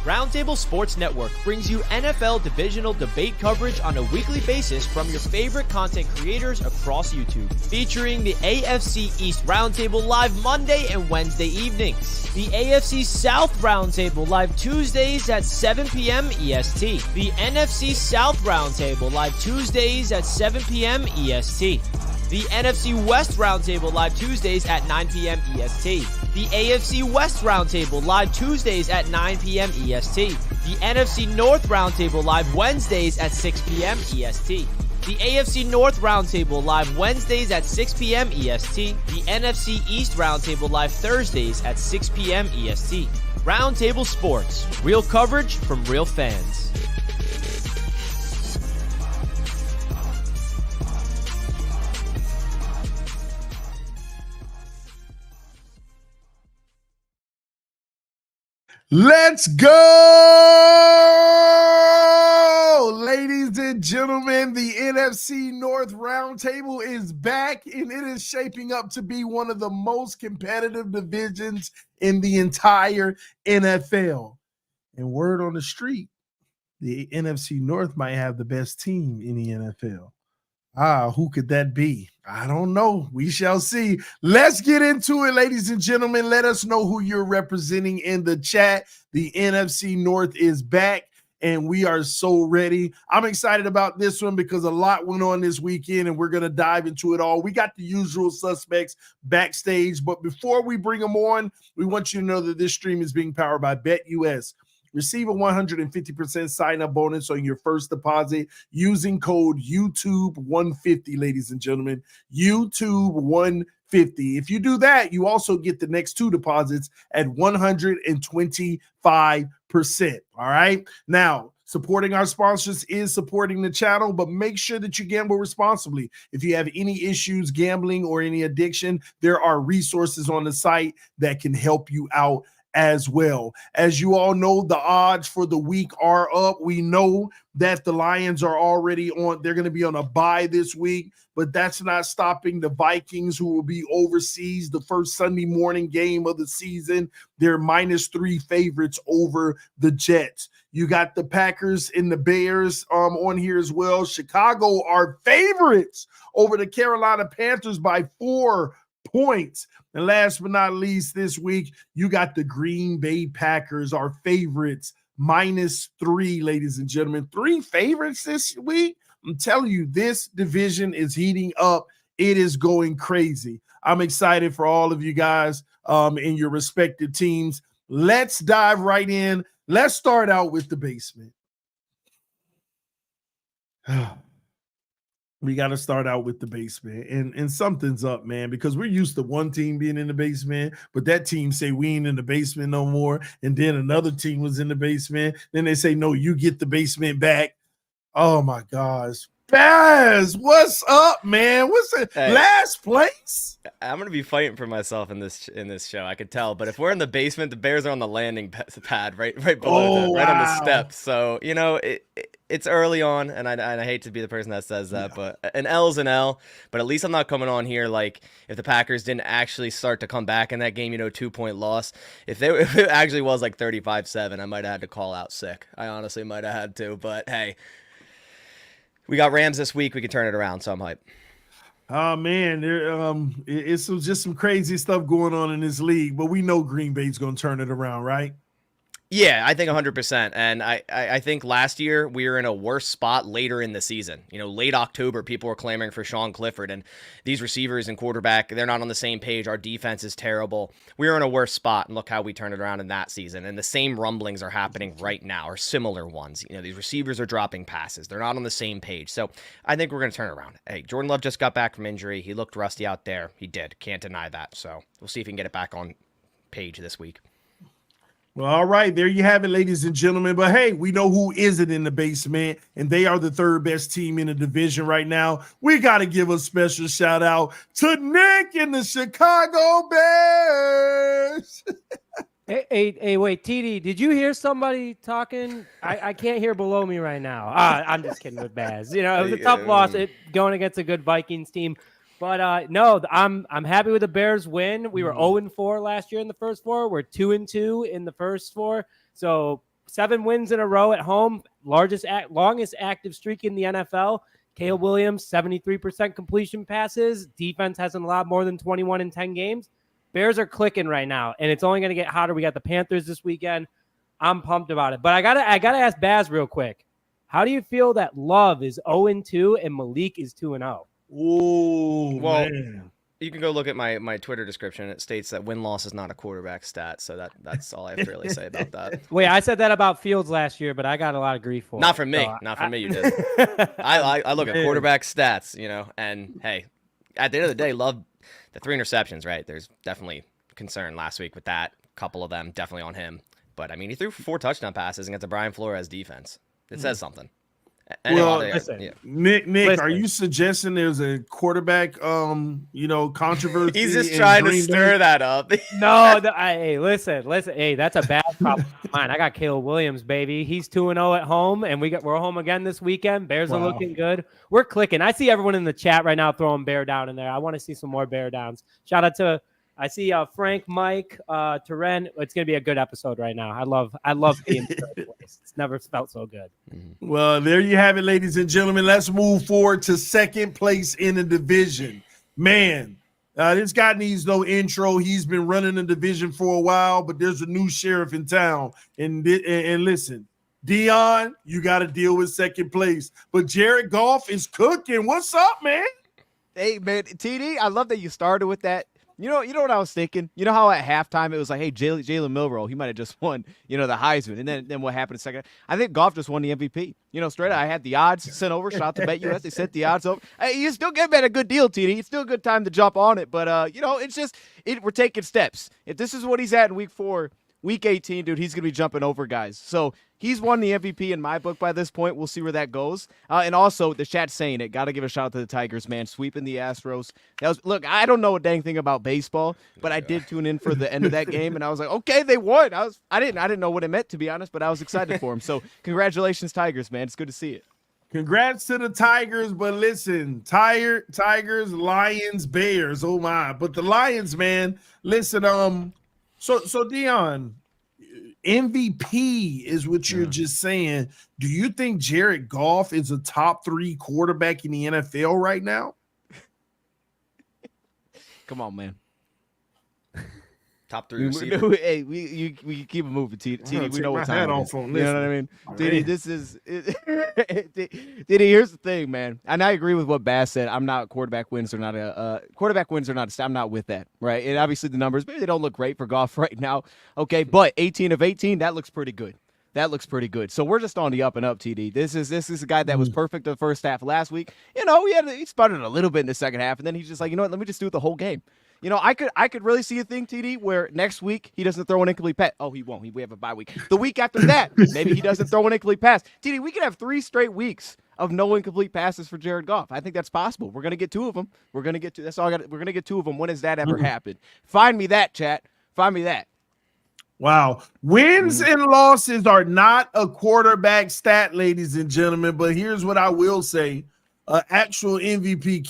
Roundtable Sports Network brings you NFL divisional debate coverage on a weekly basis from your favorite content creators across YouTube, featuring the AFC East Roundtable live Monday and Wednesday evenings, the AFC South Roundtable live Tuesdays at 7 p.m. EST, the NFC South Roundtable live Tuesdays at 7 p.m. EST, the NFC West Roundtable live Tuesdays at 9 p.m. EST. The AFC West Roundtable live Tuesdays at 9 p.m. EST. The NFC North Roundtable live Wednesdays at 6 p.m. EST. The AFC North Roundtable live Wednesdays at 6 p.m. EST. The NFC East Roundtable live Thursdays at 6 p.m. EST. Roundtable Sports. Real coverage from real fans. Let's go, ladies and gentlemen. The NFC North Roundtable is back, and it is shaping up to be one of the most competitive divisions in the entire NFL. And word on the street, the NFC North might have the best team in the NFL. Who could that be? I don't know. We shall see. Let's get into it, ladies and gentlemen. Let us know who you're representing in the chat. The NFC North is back, and we are so ready. I'm excited about this one because a lot went on this weekend, and we're going to dive into it all. We got the usual suspects backstage, but before we bring them on, we want you to know that this stream is being powered by BetUS. Receive a 150% sign-up bonus on your first deposit using code YouTube150, ladies and gentlemen. YouTube150. If you do that, you also get the next two deposits at 125%. All right? Now, supporting our sponsors is supporting the channel, but make sure that you gamble responsibly. If you have any issues gambling or any addiction, there are resources on the site that can help you out as well. As you all know, the odds for the week are up. We know that the Lions are already on, they're going to be on a bye this week, but that's not stopping the Vikings, who will be overseas the first Sunday morning game of the season. They're -3 favorites over the Jets. You got the Packers and the Bears on here as well. Chicago are favorites over the Carolina Panthers by 4 points. And last but not least, this week, you got the Green Bay Packers, our favorites, -3, ladies and gentlemen. 3 favorites this week. I'm telling you, this division is heating up. It is going crazy. I'm excited for all of you guys in your respective teams. Let's dive right in. Let's start out with the basement. We got to start out with the basement, and something's up, man, because we're used to one team being in the basement, but that team say we ain't in the basement no more, and then another team was in the basement. Then they say, no, you get the basement back. Oh, my gosh. Baz, what's up, man? What's it? Hey, last place? I'm going to be fighting for myself in this show, I could tell. But if we're in the basement, the Bears are on the landing pad right below right on the steps. So, you know, it's early on, and I hate to be the person that says that, but an L's an L. But at least I'm not coming on here like if the Packers didn't actually start to come back in that game, 2-point loss. If it actually was like 35-7, I might have had to call out sick. I honestly might have had to. But, hey, we got Rams this week. We can turn it around, so I'm hyped. Oh, man, it's just some crazy stuff going on in this league, but we know Green Bay's going to turn it around, right? Yeah, I think 100%. And I think last year we were in a worse spot later in the season. Late October, people were clamoring for Sean Clifford, and these receivers and quarterback, they're not on the same page. Our defense is terrible. We were in a worse spot, and look how we turned it around in that season. And the same rumblings are happening right now, or similar ones. These receivers are dropping passes. They're not on the same page. So I think we're going to turn it around. Hey, Jordan Love just got back from injury. He looked rusty out there. He did. Can't deny that. So we'll see if he can get it back on page this week. Well, all right, there you have it, ladies and gentlemen. But hey, we know who isn't in the basement, and they are the third best team in the division right now. We got to give a special shout out to Nick and the Chicago Bears. Hey, wait, TD, did you hear somebody talking? I can't hear below me right now. I'm just kidding with Baz. It was a tough loss going against a good Vikings team. But no, I'm happy with the Bears win. We were 0-4 last year in the first 4. We're 2-2 in the first 4. So 7 wins in a row at home, longest active streak in the NFL. Caleb Williams, 73% completion passes. Defense hasn't allowed more than 21 in 10 games. Bears are clicking right now, and it's only going to get hotter. We got the Panthers this weekend. I'm pumped about it. But I gotta ask Baz real quick. How do you feel that Love is 0-2 and Malik is 2-0? Oh, well, man. You can go look at my Twitter description. It states that win-loss is not a quarterback stat, so that's all I have to really say about that. Wait, I said that about Fields last year, but I got a lot of grief for it. Not from me. Not from me, you did. I look at quarterback stats, and hey, at the end of the day, Love the 3 interceptions, right? There's definitely concern last week with that. A couple of them definitely on him. But, I mean, he threw 4 touchdown passes against the Brian Flores defense. It says something. Well, listen, Nick, listen. Are you suggesting there's a quarterback, controversy? He's just trying to stir that up. No, hey, listen. Hey, that's a bad problem of mine. I got Caleb Williams, baby. He's 2-0 at home, and we're home again this weekend. Bears are looking good. We're clicking. I see everyone in the chat right now throwing bear down in there. I want to see some more bear downs. Shout out to I see Frank, Mike, Teren. It's gonna be a good episode right now. I love being in third place. It's never felt so good. Well, there you have it, ladies and gentlemen. Let's move forward to second place in the division. Man, this guy needs no intro. He's been running the division for a while, but there's a new sheriff in town. And listen, Dion, you got to deal with second place. But Jared Goff is cooking. What's up, man? Hey, man, TD, I love that you started with that. You know what I was thinking? You know how at halftime it was like, hey, Jalen Milroe, he might have just won, the Heisman. And then what happened in second? I think Goff just won the MVP. Straight out, I had the odds sent over. Shout out to BetUS. They sent the odds over. Hey, you still get a good deal, TD. It's still a good time to jump on it. But, it's just we're taking steps. If this is what he's at in week 4, week 18, dude, he's going to be jumping over guys. So he's won the MVP in my book by this point. We'll see where that goes. And also, the chat's saying it. Got to give a shout out to the Tigers, man. Sweeping the Astros. Look, I don't know a dang thing about baseball, but I did tune in for the end of that game, and I was like, okay, they won. I didn't know what it meant, to be honest, but I was excited for him. So congratulations, Tigers, man. It's good to see it. Congrats to the Tigers, but listen, Tigers, Lions, Bears. Oh my! But the Lions, man. Listen, So Dion, MVP is what you're just saying. Do you think Jared Goff is a top 3 quarterback in the NFL right now? Come on, man. Top 3 receiver. Hey, we keep it moving, TD. We know what time it is. You know what I mean? TD, this is TD, here's the thing, man. And I agree with what Bass said. I'm not quarterback wins are not I'm not with that, right? And obviously the numbers, maybe they don't look great for Goff right now. Okay, but 18 of 18, that looks pretty good. So we're just on the up and up, TD. This is a guy that was perfect the first half last week. He sputtered a little bit in the second half, and then he's just like, let me just do it the whole game. I could really see a thing, TD, where next week he doesn't throw an incomplete pass. Oh, he won't. We have a bye week. The week after that, maybe he doesn't throw an incomplete pass. TD, we could have 3 straight weeks of no incomplete passes for Jared Goff. I think that's possible. We're gonna get 2 of them. We're gonna get 2. That's all I got. We're gonna get 2 of them. When has that ever happened? Find me that, chat. Find me that. Wow. Wins and losses are not a quarterback stat, ladies and gentlemen. But here's what I will say: actual MVP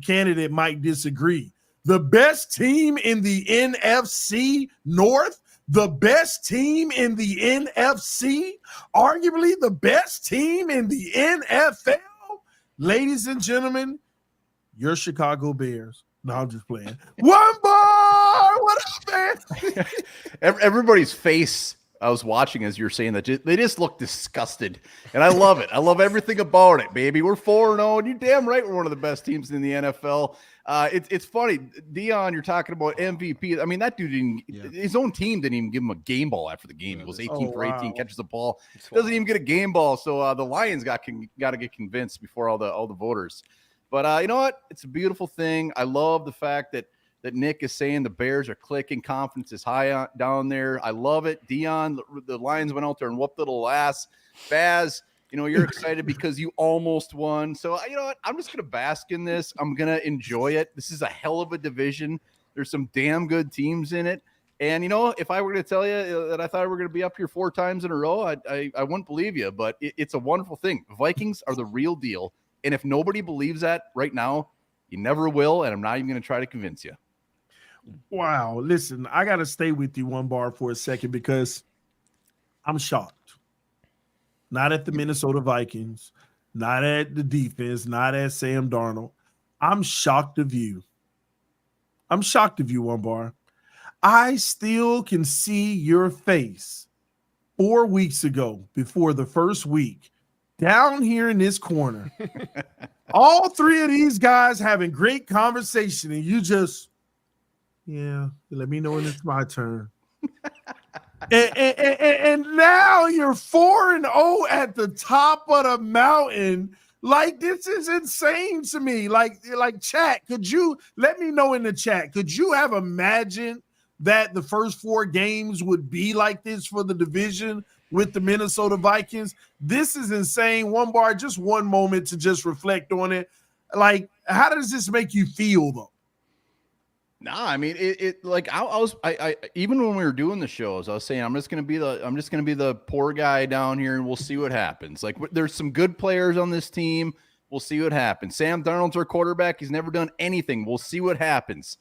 candidate might disagree. The best team in the NFC North, the best team in the NFC, arguably the best team in the NFL. Ladies and gentlemen, your Chicago Bears. No, I'm just playing. One bar! What up, man? Everybody's face I was watching as you're saying that they just look disgusted, and I love it. I love everything about it, baby. We're 4-0, and you're damn right we're one of the best teams in the NFL. It's funny, Dion. You're talking about MVP. I mean, that dude his own team didn't even give him a game ball after the game. He was 18 for 18, catches the ball, doesn't even get a game ball. So the Lions got to get convinced before all the voters. But you know what? It's a beautiful thing. I love the fact that Nick is saying the Bears are clicking. Confidence is high down there. I love it. Dion, the Lions went out there and whooped little ass. Baz, you're excited because you almost won. So, you know what? I'm just going to bask in this. I'm going to enjoy it. This is a hell of a division. There's some damn good teams in it. And, if I were to tell you that I thought we were going to be up here 4 times in a row, I wouldn't believe you. But it's a wonderful thing. Vikings are the real deal. And if nobody believes that right now, you never will. And I'm not even going to try to convince you. Wow. Listen, I got to stay with you one bar for a second because I'm shocked. not at the Minnesota Vikings, not at the defense, not at Sam Darnold. I'm shocked of you. I'm shocked of you, One Bar. I still can see your face 4 weeks ago before the first week down here in this corner. All three of these guys having great conversation, and you just, yeah, let me know when it's my turn. and now you're 4-0 at the top of the mountain. Like, this is insane to me. Like chat, could you let me know in the chat? Could you have imagined that the first 4 games would be like this for the division with the Minnesota Vikings? This is insane. One Bar, just one moment to just reflect on it. Like, how does this make you feel though? Nah, I mean, it like I even when we were doing the shows, I was saying I'm just gonna be the poor guy down here, and we'll see what happens. Like, there's some good players on this team. We'll see what happens. Sam Darnold's our quarterback. He's never done anything. We'll see what happens.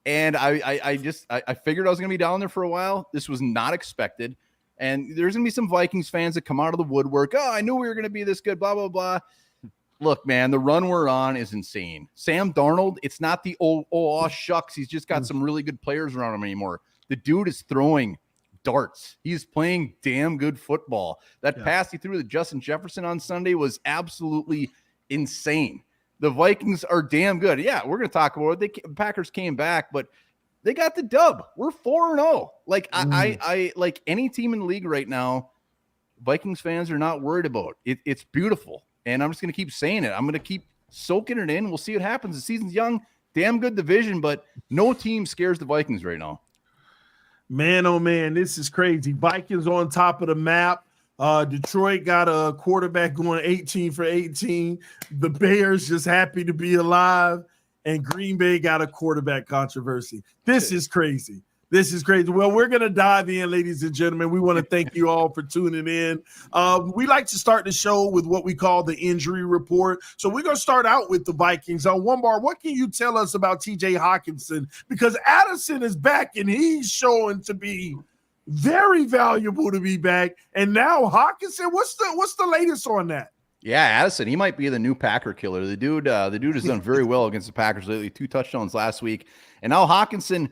And I figured I was gonna be down there for a while. This was not expected. And there's gonna be some Vikings fans that come out of the woodwork. Oh, I knew we were gonna be this good. Blah blah blah. Look, man, the run we're on is insane. Sam Darnold, it's not the shucks. He's just got some really good players around him anymore. The dude is throwing darts. He's playing damn good football. That pass he threw to Justin Jefferson on Sunday was absolutely insane. The Vikings are damn good. Yeah, we're going to talk about it. The Packers came back, but they got the dub. We're 4-0. Like, I like any team in the league right now, Vikings fans are not worried about. It's beautiful. And I'm just going to keep saying it. I'm going to keep soaking it in. We'll see what happens. The season's young, damn good division, but no team scares the Vikings right now. Man, oh man, this is crazy. Vikings on top of the map. Detroit got a quarterback going 18 for 18. The Bears just happy to be alive. And Green Bay got a quarterback controversy. This is crazy. This is crazy. Well, we're going to dive in, ladies and gentlemen. We want to thank you all for tuning in. We like to start the show with what we call the injury report. So we're going to start out with the Vikings. On One Bar, what can you tell us about TJ Hawkinson? Because Addison is back, and he's showing to be very valuable to be back. And now Hawkinson, what's the latest on that? Yeah, Addison, he might be the new Packer killer. The dude has done very well against the Packers lately. 2 touchdowns last week. And now Hawkinson,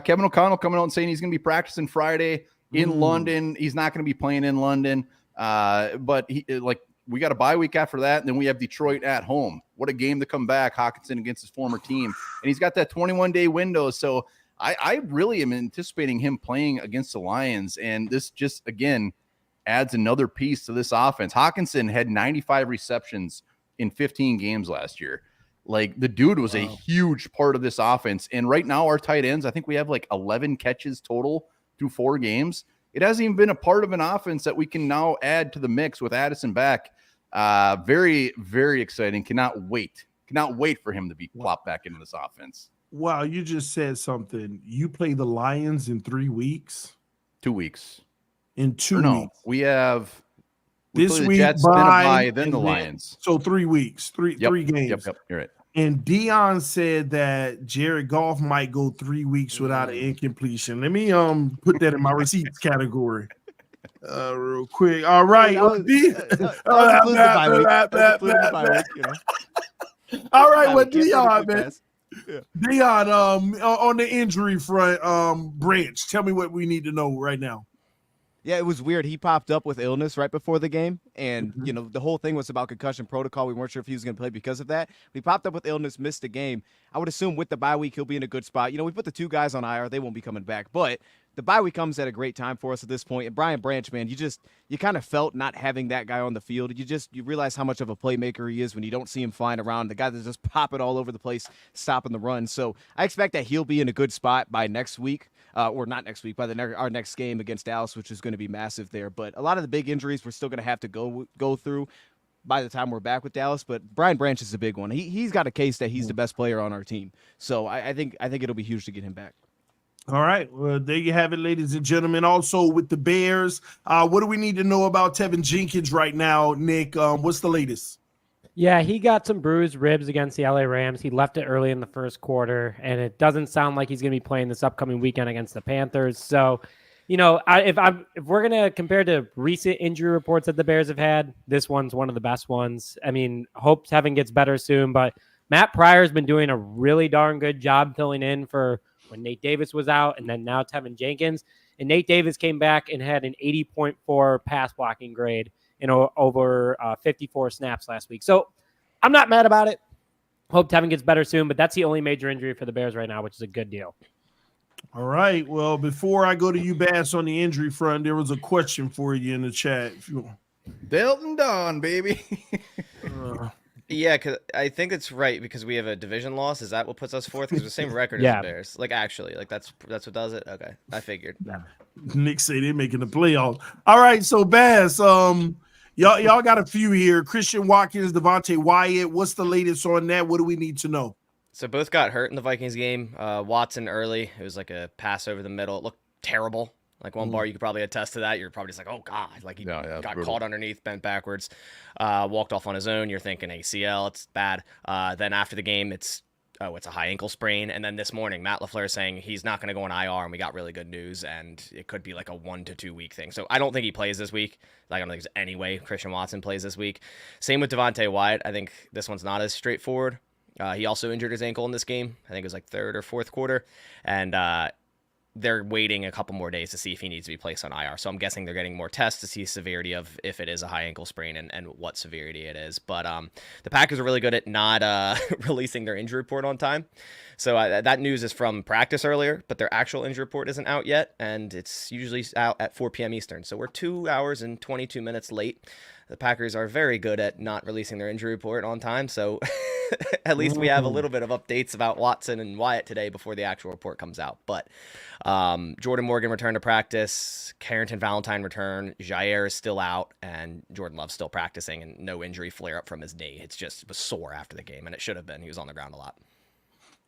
Kevin O'Connell coming out and saying he's going to be practicing Friday in London. He's not going to be playing in London. But we got a bye week after that, and then we have Detroit at home. What a game to come back, Hawkinson against his former team. And he's got that 21-day window. So I really am anticipating him playing against the Lions. And this just, again, adds another piece to this offense. Hawkinson had 95 receptions in 15 games last year. Like, the dude was a huge part of this offense. And right now, our tight ends, I think we have like 11 catches total through 4 games. It hasn't even been a part of an offense that we can now add to the mix with Addison back. Very, very exciting. Cannot wait for him to be plopped back into this offense. Wow, you just said something. You play the Lions in 3 weeks? 2 weeks. In 2 weeks. We have this week, the Jets, then the Lions. So 3 weeks, three games. Yep, you're right. And Dion said that Jared Goff might go 3 weeks without an incompletion. Let me put that in my receipts category real quick. All right. All right, what Dion, man? Yeah. Dion, on the injury front, Branch, tell me what we need to know right now. Yeah, it was weird. He popped up with illness right before the game, and the whole thing was about concussion protocol. We weren't sure if he was going to play because of that. He popped up with illness, missed the game. I would assume with the bye week he'll be in a good spot. We put the 2 guys on IR; they won't be coming back. But the bye week comes at a great time for us at this point. And Brian Branch, man, you kind of felt not having that guy on the field. You realize how much of a playmaker he is when you don't see him flying around. The guy that's just popping all over the place, stopping the run. So I expect that he'll be in a good spot by next week. Or not next week, by our next game against Dallas, which is going to be massive there. But a lot of the big injuries we're still going to have to go through by the time we're back with Dallas. But Brian Branch is a big one. He's got a case that he's the best player on our team. So I think it'll be huge to get him back. All right. Well, there you have it, ladies and gentlemen. Also with the Bears, what do we need to know about Tevin Jenkins right now, Nick? What's the latest? Yeah, he got some bruised ribs against the LA Rams. He left it early in the first quarter, and it doesn't sound like he's going to be playing this upcoming weekend against the Panthers. So if we're gonna compare to recent injury reports that the Bears have had, this one's one of the best ones. I mean, hope Tevin gets better soon, but Matt Pryor's been doing a really darn good job filling in for when Nate Davis was out, and then now Tevin Jenkins. And Nate Davis came back and had an 80.4 pass blocking grade in over 54 snaps last week. So I'm not mad about it. Hope Tevin gets better soon, but that's the only major injury for the Bears right now, which is a good deal. All right. Well, before I go to you, Bass, on the injury front, there was a question for you in the chat. If you... Delton Dawn, baby. Yeah, because I think it's right because we have a division loss. Is that what puts us fourth? Because the same record as the Bears. Like, actually, like that's what does it. Okay, I figured. Nick say they're making the playoffs. All right, so Bass, y'all got a few here. Christian Watkins, Devontae Wyatt. What's the latest on that? What do we need to know? So both got hurt in the Vikings game. Watson early. It was like a pass over the middle. It looked terrible. Like one bar, you could probably attest to that. You're probably just like, oh, God. Like he got caught underneath, bent backwards, walked off on his own. You're thinking ACL, it's bad. Then after the game, it's a high ankle sprain. And then this morning, Matt LaFleur saying he's not going to go on IR, and we got really good news, and it could be like a 1 to 2 week thing. So I don't think he plays this week. Like, I don't think there's any way Christian Watson plays this week. Same with Devontae Wyatt. I think this one's not as straightforward. He also injured his ankle in this game. I think it was like third or fourth quarter. And they're waiting a couple more days to see if he needs to be placed on IR. So I'm guessing they're getting more tests to see severity of if it is a high ankle sprain and what severity it is. But the Packers are really good at not releasing their injury report on time. So that news is from practice earlier, but their actual injury report isn't out yet, and it's usually out at 4 p.m. Eastern. So we're 2 hours and 22 minutes late. The Packers are very good at not releasing their injury report on time, so at least we have a little bit of updates about Watson and Wyatt today before the actual report comes out. But Jordan Morgan returned to practice, Carrington Valentine returned, Jair is still out, and Jordan Love's still practicing, and no injury flare-up from his knee. It was sore after the game, and it should have been. He was on the ground a lot.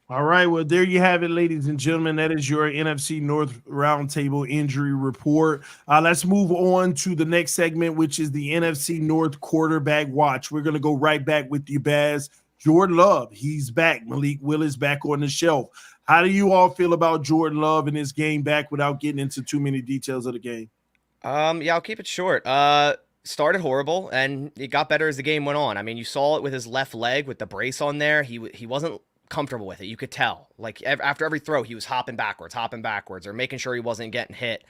All right, well, there you have it, ladies and gentlemen. That is your NFC North Roundtable injury report. Let's move on to the next segment, which is the NFC North quarterback watch. We're going to go right back with you, Baz. Jordan Love, he's back. Malik Willis back on the shelf. How do you all feel about Jordan Love and his game back without getting into too many details of the game? Yeah, I'll keep it short. Started horrible, and it got better as the game went on. I mean, you saw it with his left leg with the brace on there. He wasn't comfortable with it. You could tell. Like after every throw, he was hopping backwards, or making sure he wasn't getting hit.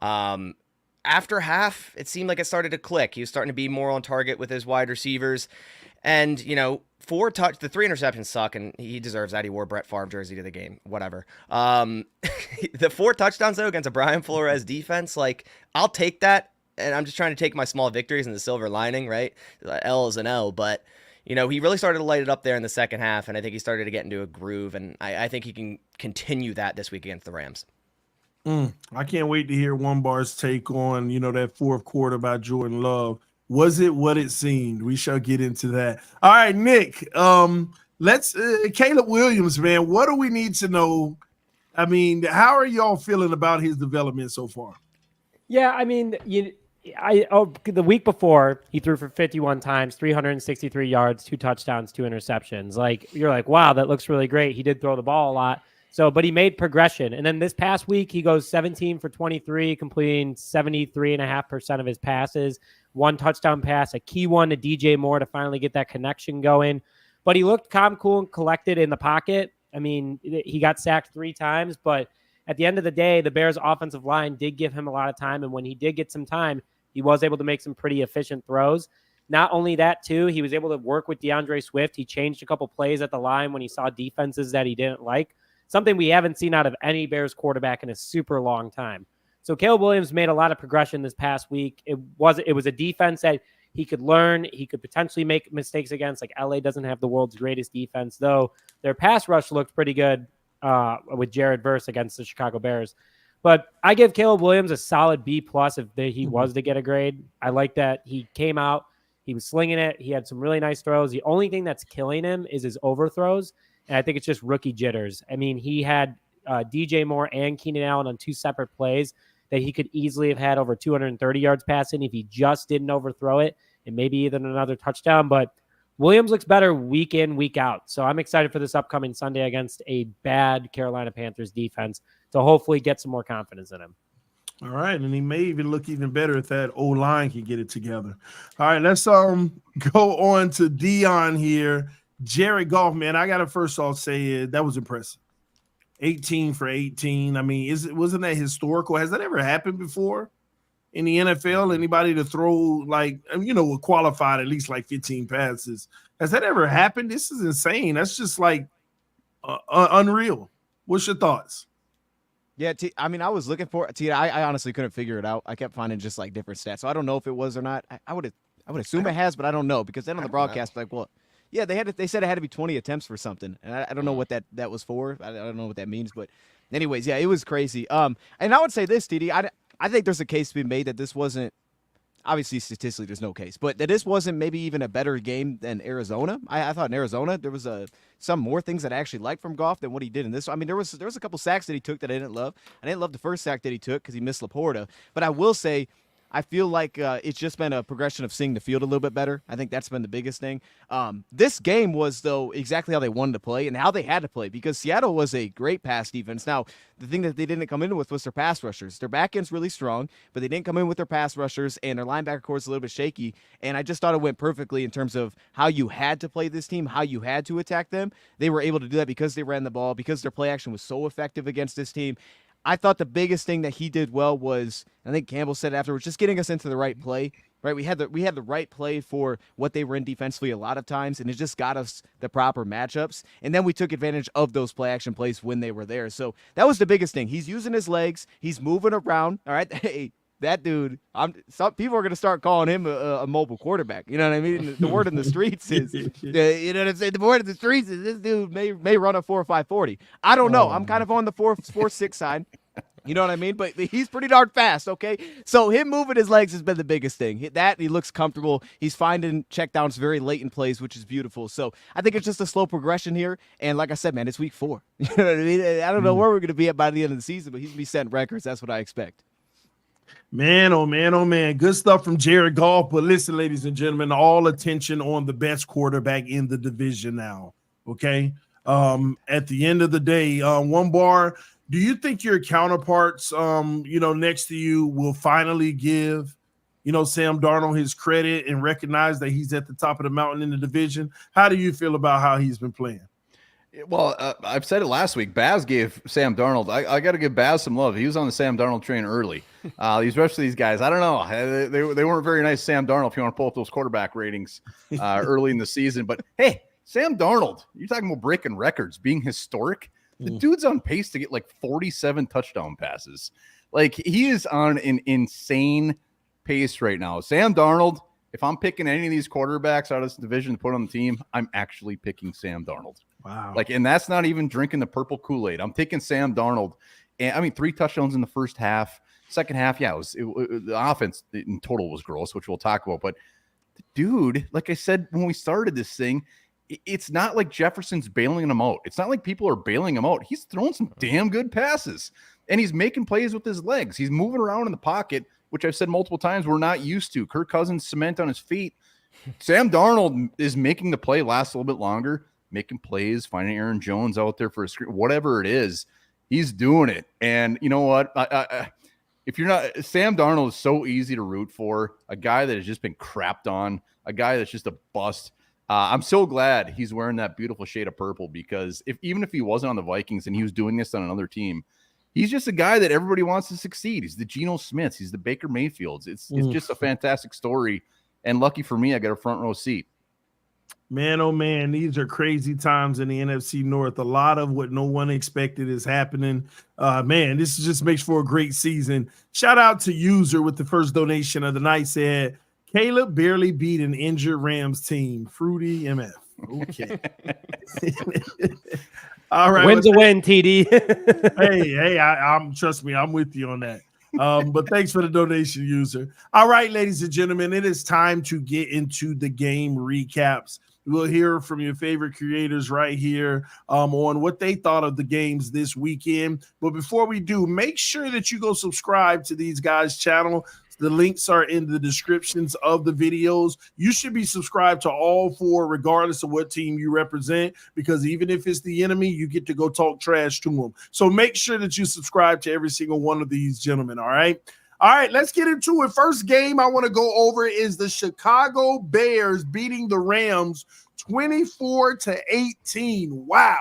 After half, it seemed like it started to click. He was starting to be more on target with his wide receivers. And, the 3 interceptions suck, and he deserves that. He wore Brett Favre jersey to the game, whatever. The 4 touchdowns, though, against a Brian Flores defense, like, I'll take that, and I'm just trying to take my small victories in the silver lining, right? L is an L, but, he really started to light it up there in the second half, and I think he started to get into a groove, and I think he can continue that this week against the Rams. I can't wait to hear One Bar's take on, that fourth quarter by Jordan Love. Was it what it seemed? We shall get into that. All right, Nick, let's Caleb Williams, man, what do we need to know? I mean, how are y'all feeling about his development so far? Yeah, I mean, the week before he threw for 51 times, 363 yards, 2 touchdowns, 2 interceptions. Like, you're like, wow, that looks really great. He did throw the ball a lot. So, but he made progression. And then this past week, he goes 17 for 23, completing 73.5% of his passes, 1 touchdown pass, a key one to DJ Moore to finally get that connection going. But he looked calm, cool, and collected in the pocket. I mean, he got sacked 3 times, but at the end of the day, the Bears' offensive line did give him a lot of time. And when he did get some time, he was able to make some pretty efficient throws. Not only that, too, he was able to work with DeAndre Swift. He changed a couple plays at the line when he saw defenses that he didn't like. Something we haven't seen out of any Bears quarterback in a super long time. So Caleb Williams made a lot of progression this past week. It was a defense that he could learn. He could potentially make mistakes against. Like, LA doesn't have the world's greatest defense, though their pass rush looked pretty good with Jared Verse against the Chicago Bears. But I give Caleb Williams a solid B+ if he was to get a grade. I like that he came out. He was slinging it. He had some really nice throws. The only thing that's killing him is his overthrows. And I think it's just rookie jitters. I mean, he had DJ Moore and Keenan Allen on 2 separate plays that he could easily have had over 230 yards passing if he just didn't overthrow it and maybe even another touchdown. But Williams looks better week in, week out. So I'm excited for this upcoming Sunday against a bad Carolina Panthers defense to hopefully get some more confidence in him. All right, and he may even look even better if that O-line can get it together. All right, let's go on to Dion here. Jared Goff, man, I gotta first off say that was impressive. 18 for 18. I mean, wasn't that historical? Has that ever happened before in the NFL? Anybody to throw like qualified at least like 15 passes? Has that ever happened? This is insane. That's just like unreal. What's your thoughts? Yeah, I mean, I was looking for it. I honestly couldn't figure it out. I kept finding just like different stats, so I don't know if it was or not. I would assume it has, but I don't know because then on the broadcast, like, well, yeah, they said it had to be 20 attempts for something, and I don't know what that was for. I don't know what that means, but anyways, yeah, it was crazy. And I would say this, TD, I think there's a case to be made that this wasn't. Obviously, statistically, there's no case, but that this wasn't maybe even a better game than Arizona. I thought in Arizona there was some more things that I actually liked from Goff than what he did in this. I mean, there was a couple sacks that he took that I didn't love. I didn't love the first sack that he took because he missed Laporta. But I will say, I feel like it's just been a progression of seeing the field a little bit better. I think that's been the biggest thing. This game was, though, exactly how they wanted to play and how they had to play because Seattle was a great pass defense. Now, the thing that they didn't come in with was their pass rushers. Their back end's really strong, but they didn't come in with their pass rushers, and their linebacker core is a little bit shaky. And I just thought it went perfectly in terms of how you had to play this team, how you had to attack them. They were able to do that because they ran the ball, because their play action was so effective against this team. I thought the biggest thing that he did well was, I think Campbell said afterwards, just getting us into the right play. Right, we had the right play for what they were in defensively a lot of times, and it just got us the proper matchups. And then we took advantage of those play action plays when they were there. So that was the biggest thing. He's using his legs. He's moving around. All right, hey, that dude. Some people are going to start calling him a mobile quarterback. You know what I mean? The word in the streets is, you know what I'm saying. The word in the streets is this dude may run a 4.5 40. I don't know. I'm kind of on the 4.6 side. You know what I mean? But he's pretty darn fast, okay? So him moving his legs has been the biggest thing. He looks comfortable. He's finding checkdowns very late in plays, which is beautiful. So I think it's just a slow progression here. And like I said, man, it's week 4. You know what I mean? I don't know where we're going to be at by the end of the season, but he's going to be setting records. That's what I expect. Man, oh man, oh man. Good stuff from Jared Goff. But listen, ladies and gentlemen, all attention on the best quarterback in the division now, okay? At the end of the day, one bar – do you think your counterparts, next to you will finally give, Sam Darnold his credit and recognize that he's at the top of the mountain in the division? How do you feel about how he's been playing? Well, I've said it last week. Baz gave Sam Darnold. I got to give Baz some love. He was on the Sam Darnold train early. These rest of these guys, I don't know. They weren't very nice. Sam Darnold, if you want to pull up those quarterback ratings early in the season. But hey, Sam Darnold, you're talking about breaking records, being historic. The dude's on pace to get like 47 touchdown passes. Like he is on an insane pace right now. Sam Darnold, if I'm picking any of these quarterbacks out of this division to put on the team, I'm actually picking Sam Darnold. Wow. And that's not even drinking the purple Kool-Aid. I'm taking Sam Darnold. And I mean, 3 touchdowns in the first half. Second half, yeah, the offense in total was gross, which we'll talk about. But the dude, like I said when we started this thing, it's not like Jefferson's bailing him out. It's not like people are bailing him out. He's throwing some damn good passes, and he's making plays with his legs. He's moving around in the pocket, which I've said multiple times we're not used to. Kirk Cousins cement on his feet. Sam Darnold is making the play last a little bit longer, making plays, finding Aaron Jones out there for a screen, whatever it is. He's doing it. And you know what? If you're not, Sam Darnold is so easy to root for, a guy that has just been crapped on, a guy that's just a bust. I'm so glad he's wearing that beautiful shade of purple because even if he wasn't on the Vikings and he was doing this on another team, he's just a guy that everybody wants to succeed. He's the Geno Smiths. He's the Baker Mayfields. It's just a fantastic story. And lucky for me, I got a front row seat. Man, oh man, these are crazy times in the NFC North. A lot of what no one expected is happening. Man, this just makes for a great season. Shout out to User with the first donation of the night. Said, Caleb barely beat an injured Rams team. Fruity MF. Okay. All right. Win's a win, TD. hey, I'm trust me, I'm with you on that. But thanks for the donation, User. All right, ladies and gentlemen, it is time to get into the game recaps. We'll hear from your favorite creators right here on what they thought of the games this weekend. But before we do, make sure that you go subscribe to these guys' channel. The links are in the descriptions of the videos. You should be subscribed to all 4, regardless of what team you represent, because even if it's the enemy, you get to go talk trash to them. So make sure that you subscribe to every single one of these gentlemen, all right? All right, let's get into it. First game I want to go over is the Chicago Bears beating the Rams 24-18. Wow.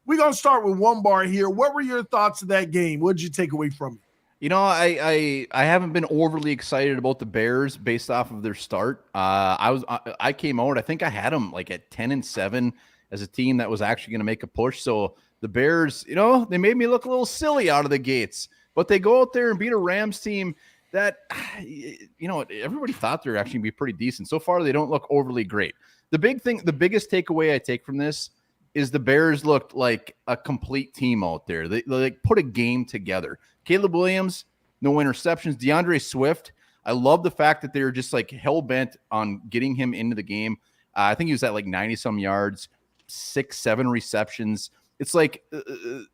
We're going to start with one bar here. What were your thoughts of that game? What did you take away from it? You know, I haven't been overly excited about the Bears based off of their start. I came out, I think I had them like at 10-7 as a team that was actually going to make a push. So the Bears, you know, they made me look a little silly out of the gates. But they go out there and beat a Rams team that, you know, everybody thought they were actually going to be pretty decent. So far, they don't look overly great. The biggest takeaway I take from this is the Bears looked like a complete team out there. They like put a game together. Caleb Williams, no interceptions. DeAndre Swift, I love the fact that they were just like hell-bent on getting him into the game. I think he was at like 90-some yards, 6-7 receptions. It's like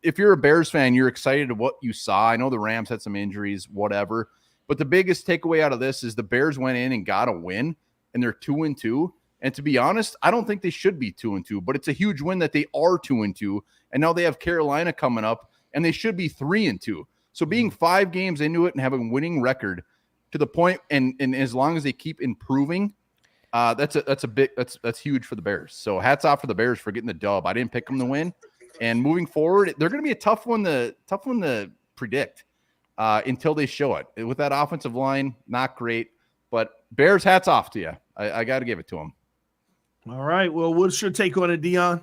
if you're a Bears fan, you're excited of what you saw. I know the Rams had some injuries, whatever. But the biggest takeaway out of this is the Bears went in and got a win, and they're 2-2. And to be honest, I don't think they should be 2-2, but it's a huge win that they are 2-2. And now they have Carolina coming up, and they should be 3-2. So being 5 games into it and having a winning record to the point, and as long as they keep improving, that's huge for the Bears. So hats off for the Bears for getting the dub. I didn't pick them to win. And moving forward, they're going to be a tough one to predict until they show it. With that offensive line, not great. But Bears, hats off to you. I got to give it to them. All right. Well, what's your take on it, Dion?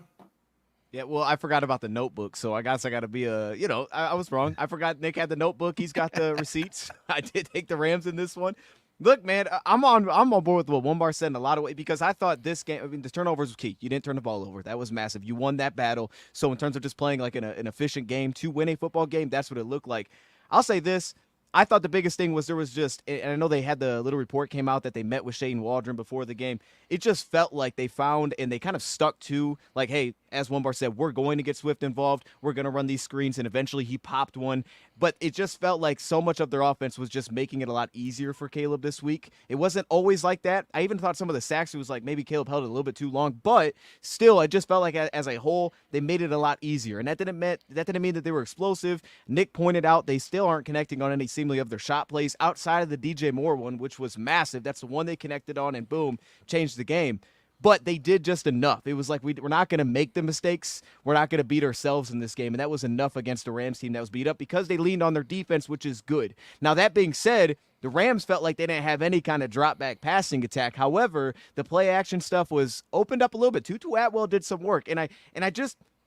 Yeah, well, I forgot about the notebook, so I guess I got to be I was wrong. I forgot Nick had the notebook. He's got the receipts. I did take the Rams in this one. Look, man, I'm on board with what One Bar said in a lot of ways because I thought this game, I mean, the turnovers was key. You didn't turn the ball over. That was massive. You won that battle. So in terms of just playing like an efficient game to win a football game, that's what it looked like. I'll say this. I thought the biggest thing was there was just, and I know they had the little report came out that they met with Shane Waldron before the game. It just felt like they found and they kind of stuck to like, hey, as One Bar said, we're going to get Swift involved. We're going to run these screens. And eventually he popped one. But it just felt like so much of their offense was just making it a lot easier for Caleb this week. It wasn't always like that. I even thought some of the sacks, it was like maybe Caleb held it a little bit too long. But still, I just felt like as a whole, they made it a lot easier. And that didn't mean that they were explosive. Nick pointed out they still aren't connecting on any seemingly of their shot plays outside of the DJ Moore one, which was massive. That's the one they connected on and boom, changed the game. But they did just enough. It was like we're not going to make the mistakes. We're not going to beat ourselves in this game. And that was enough against a Rams team that was beat up because they leaned on their defense, which is good. Now, that being said, the Rams felt like they didn't have any kind of drop-back passing attack. However, the play-action stuff was opened up a little bit. Tutu Atwell did some work.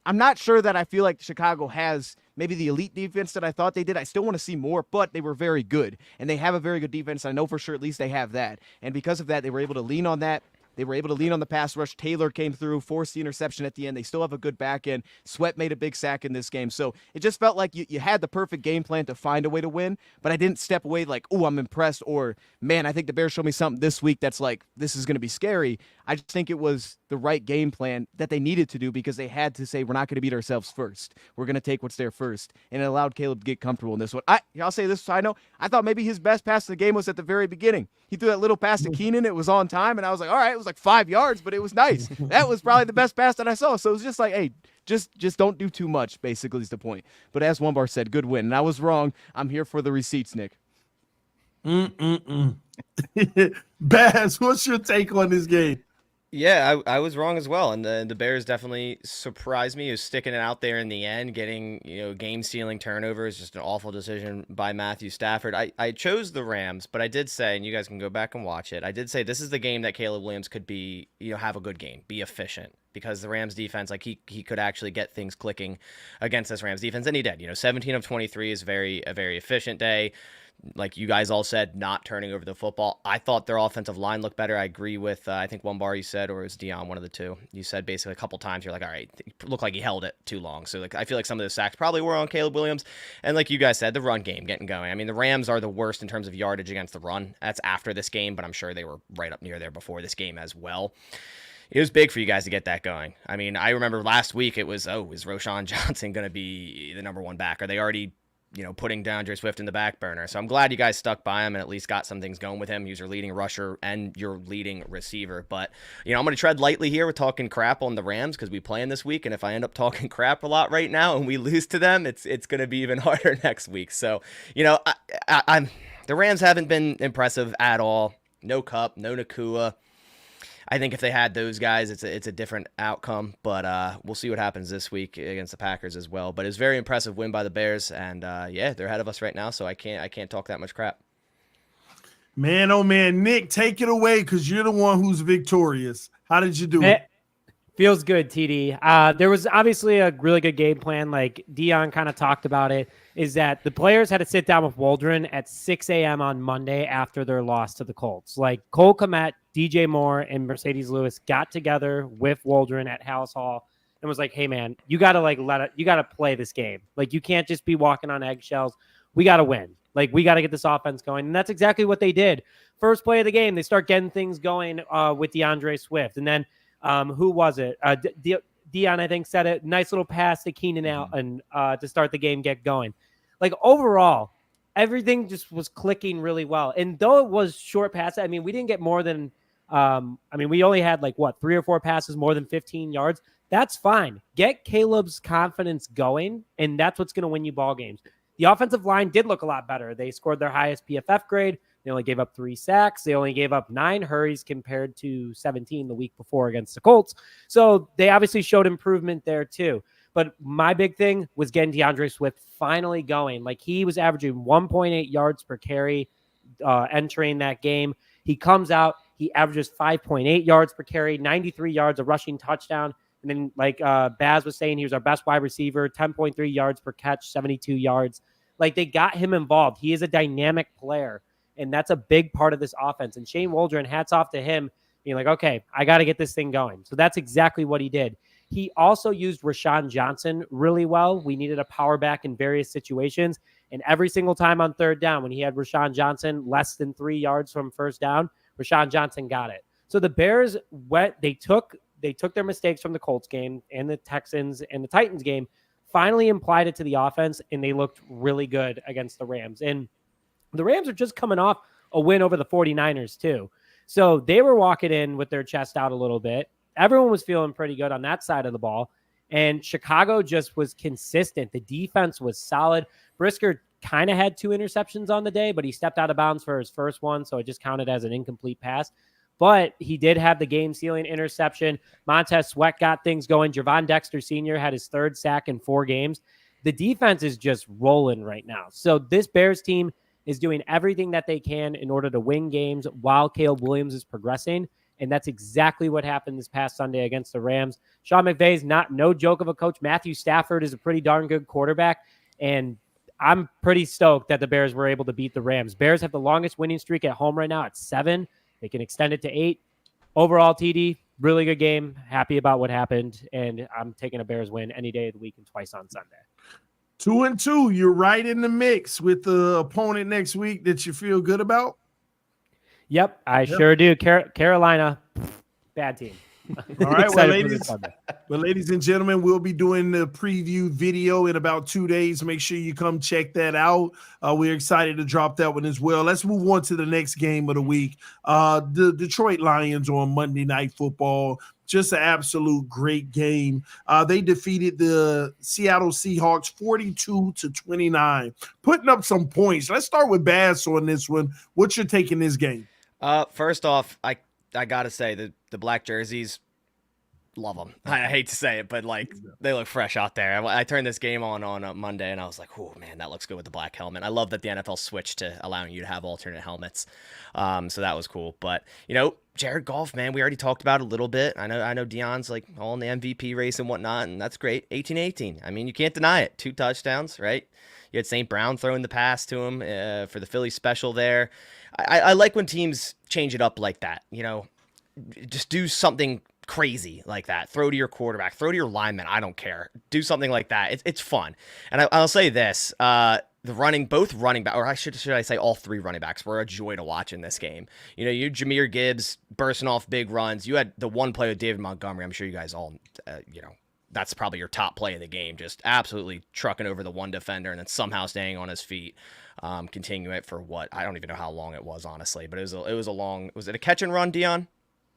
I'm not sure that I feel like Chicago has maybe the elite defense that I thought they did. I still want to see more, but they were very good. And they have a very good defense. I know for sure at least they have that. And because of that, they were able to lean on that. They were able to lean on the pass rush. Taylor came through, forced the interception at the end. They still have a good back end. Sweat made a big sack in this game. So it just felt like you had the perfect game plan to find a way to win, but I didn't step away like, oh, I'm impressed, or, man, I think the Bears showed me something this week that's like, this is going to be scary. I just think it was the right game plan that they needed to do because they had to say, we're not going to beat ourselves first. We're going to take what's there first. And it allowed Caleb to get comfortable in this one. I'll say this, I know, I thought maybe his best pass of the game was at the very beginning. He threw that little pass to Keenan. It was on time, and I was like, all right, it was like 5 yards, but it was nice. That was probably the best pass that I saw. So it was just like, hey, just don't do too much, basically is the point. But as One Bar said, good win. And I was wrong. I'm here for the receipts, Nick. Baz, what's your take on this game? Yeah, I was wrong as well, and the Bears definitely surprised me. He was sticking it out there in the end, getting game-stealing turnovers. Just an awful decision by Matthew Stafford. I chose the Rams, but I did say, and you guys can go back and watch it, I did say this is the game that Caleb Williams could be, have a good game, be efficient, because the Rams defense, like he could actually get things clicking against this Rams defense, and he did. 17 of 23 is a very efficient day. Like you guys all said, not turning over the football. I thought their offensive line looked better. I agree with, I think One Bar you said, or it was Dion, one of the two. You said basically a couple times, you're like, all right, it looked like he held it too long. So like I feel like some of the sacks probably were on Caleb Williams. And like you guys said, the run game getting going. I mean, the Rams are the worst in terms of yardage against the run. That's after this game, but I'm sure they were right up near there before this game as well. It was big for you guys to get that going. I mean, I remember last week it was, is Roschon Johnson going to be the number one back? Are they already putting DeAndre Swift in the back burner. So I'm glad you guys stuck by him and at least got some things going with him. He's your leading rusher and your leading receiver. But, I'm going to tread lightly here with talking crap on the Rams because we play in this week. And if I end up talking crap a lot right now and we lose to them, it's going to be even harder next week. So, the Rams haven't been impressive at all. No Kupp, no Nakua. I think if they had those guys, it's a different outcome. But we'll see what happens this week against the Packers as well. But it's very impressive win by the Bears, and they're ahead of us right now. So I can't talk that much crap. Man, oh man, Nick, take it away because you're the one who's victorious. How did you do it? Feels good, TD. There was obviously a really good game plan. Like Dion kind of talked about it, is that the players had to sit down with Waldron at 6 a.m. on Monday after their loss to the Colts. Like Cole Kmet, DJ Moore, and Mercedes Lewis got together with Waldron at House Hall and was like, hey man, you got to play this game. Like you can't just be walking on eggshells. We got to win. Like we got to get this offense going. And that's exactly what they did. First play of the game, they start getting things going with DeAndre Swift. And then who was it? Dion, I think, said it. Nice little pass to Keenan Allen to start the game, get going. Like overall, everything just was clicking really well. And though it was short passes, I mean, we didn't get more than, we only had 3 or 4 passes, more than 15 yards. That's fine. Get Caleb's confidence going, and that's what's going to win you ball games. The offensive line did look a lot better. They scored their highest PFF grade. They only gave up 3 sacks. They only gave up 9 hurries compared to 17 the week before against the Colts. So they obviously showed improvement there too. But my big thing was getting DeAndre Swift finally going. Like he was averaging 1.8 yards per carry entering that game. He comes out, he averages 5.8 yards per carry, 93 yards, a rushing touchdown. And then like Baz was saying, he was our best wide receiver, 10.3 yards per catch, 72 yards. Like they got him involved. He is a dynamic player. And that's a big part of this offense. And Shane Waldron, hats off to him, being like, okay, I got to get this thing going. So that's exactly what he did. He also used Rashawn Johnson really well. We needed a power back in various situations. And every single time on third down, when he had Rashawn Johnson less than 3 yards from first down, Rashawn Johnson got it. So the Bears they took their mistakes from the Colts game and the Texans and the Titans game, finally applied it to the offense, and they looked really good against the Rams. And the Rams are just coming off a win over the 49ers too. So they were walking in with their chest out a little bit. Everyone was feeling pretty good on that side of the ball. And Chicago just was consistent. The defense was solid. Brisker kind of had 2 interceptions on the day, but he stepped out of bounds for his first one, so it just counted as an incomplete pass. But he did have the game-sealing interception. Montez Sweat got things going. Javon Dexter Sr. had his 3rd sack in 4 games. The defense is just rolling right now. So this Bears team is doing everything that they can in order to win games while Caleb Williams is progressing. And that's exactly what happened this past Sunday against the Rams. Sean McVay's no joke of a coach. Matthew Stafford is a pretty darn good quarterback. And I'm pretty stoked that the Bears were able to beat the Rams. Bears have the longest winning streak at home right now at 7. They can extend it to 8. Overall, TD, really good game. Happy about what happened. And I'm taking a Bears win any day of the week and twice on Sunday. 2-2. You're right in the mix with the opponent next week that you feel good about. Yep, I sure do. Carolina, bad team. All right, ladies and gentlemen, we'll be doing the preview video in about 2 days. Make sure you come check that out. We're excited to drop that one as well. Let's move on to the next game of the week. The Detroit Lions on Monday Night Football. Just an absolute great game. They defeated the Seattle Seahawks 42-29, putting up some points. Let's start with Bass on this one. What's your take in this game? First off, I got to say that the black jerseys, love them. I hate to say it, but they look fresh out there. I turned this game on Monday and I was like, oh man, that looks good with the black helmet. I love that the NFL switched to allowing you to have alternate helmets. So that was cool. But Jared Goff, man, we already talked about it a little bit. I know Deion's all in the MVP race and whatnot, and that's great. 18-18. I mean, you can't deny it. 2 touchdowns, right? You had St. Brown throwing the pass to him for the Philly special there. I like when teams change it up like that. Just do something crazy like that. Throw to your quarterback, throw to your lineman. I don't care. Do something like that. It's fun. And I'll say this: both running back, or should I say all 3 running backs were a joy to watch in this game. You Jahmyr Gibbs bursting off big runs. You had the one play with David Montgomery. I'm sure you guys all that's probably your top play of the game. Just absolutely trucking over the one defender and then somehow staying on his feet. Continue it for what? I don't even know how long it was, honestly, but it was a long. Was it a catch and run, Dion?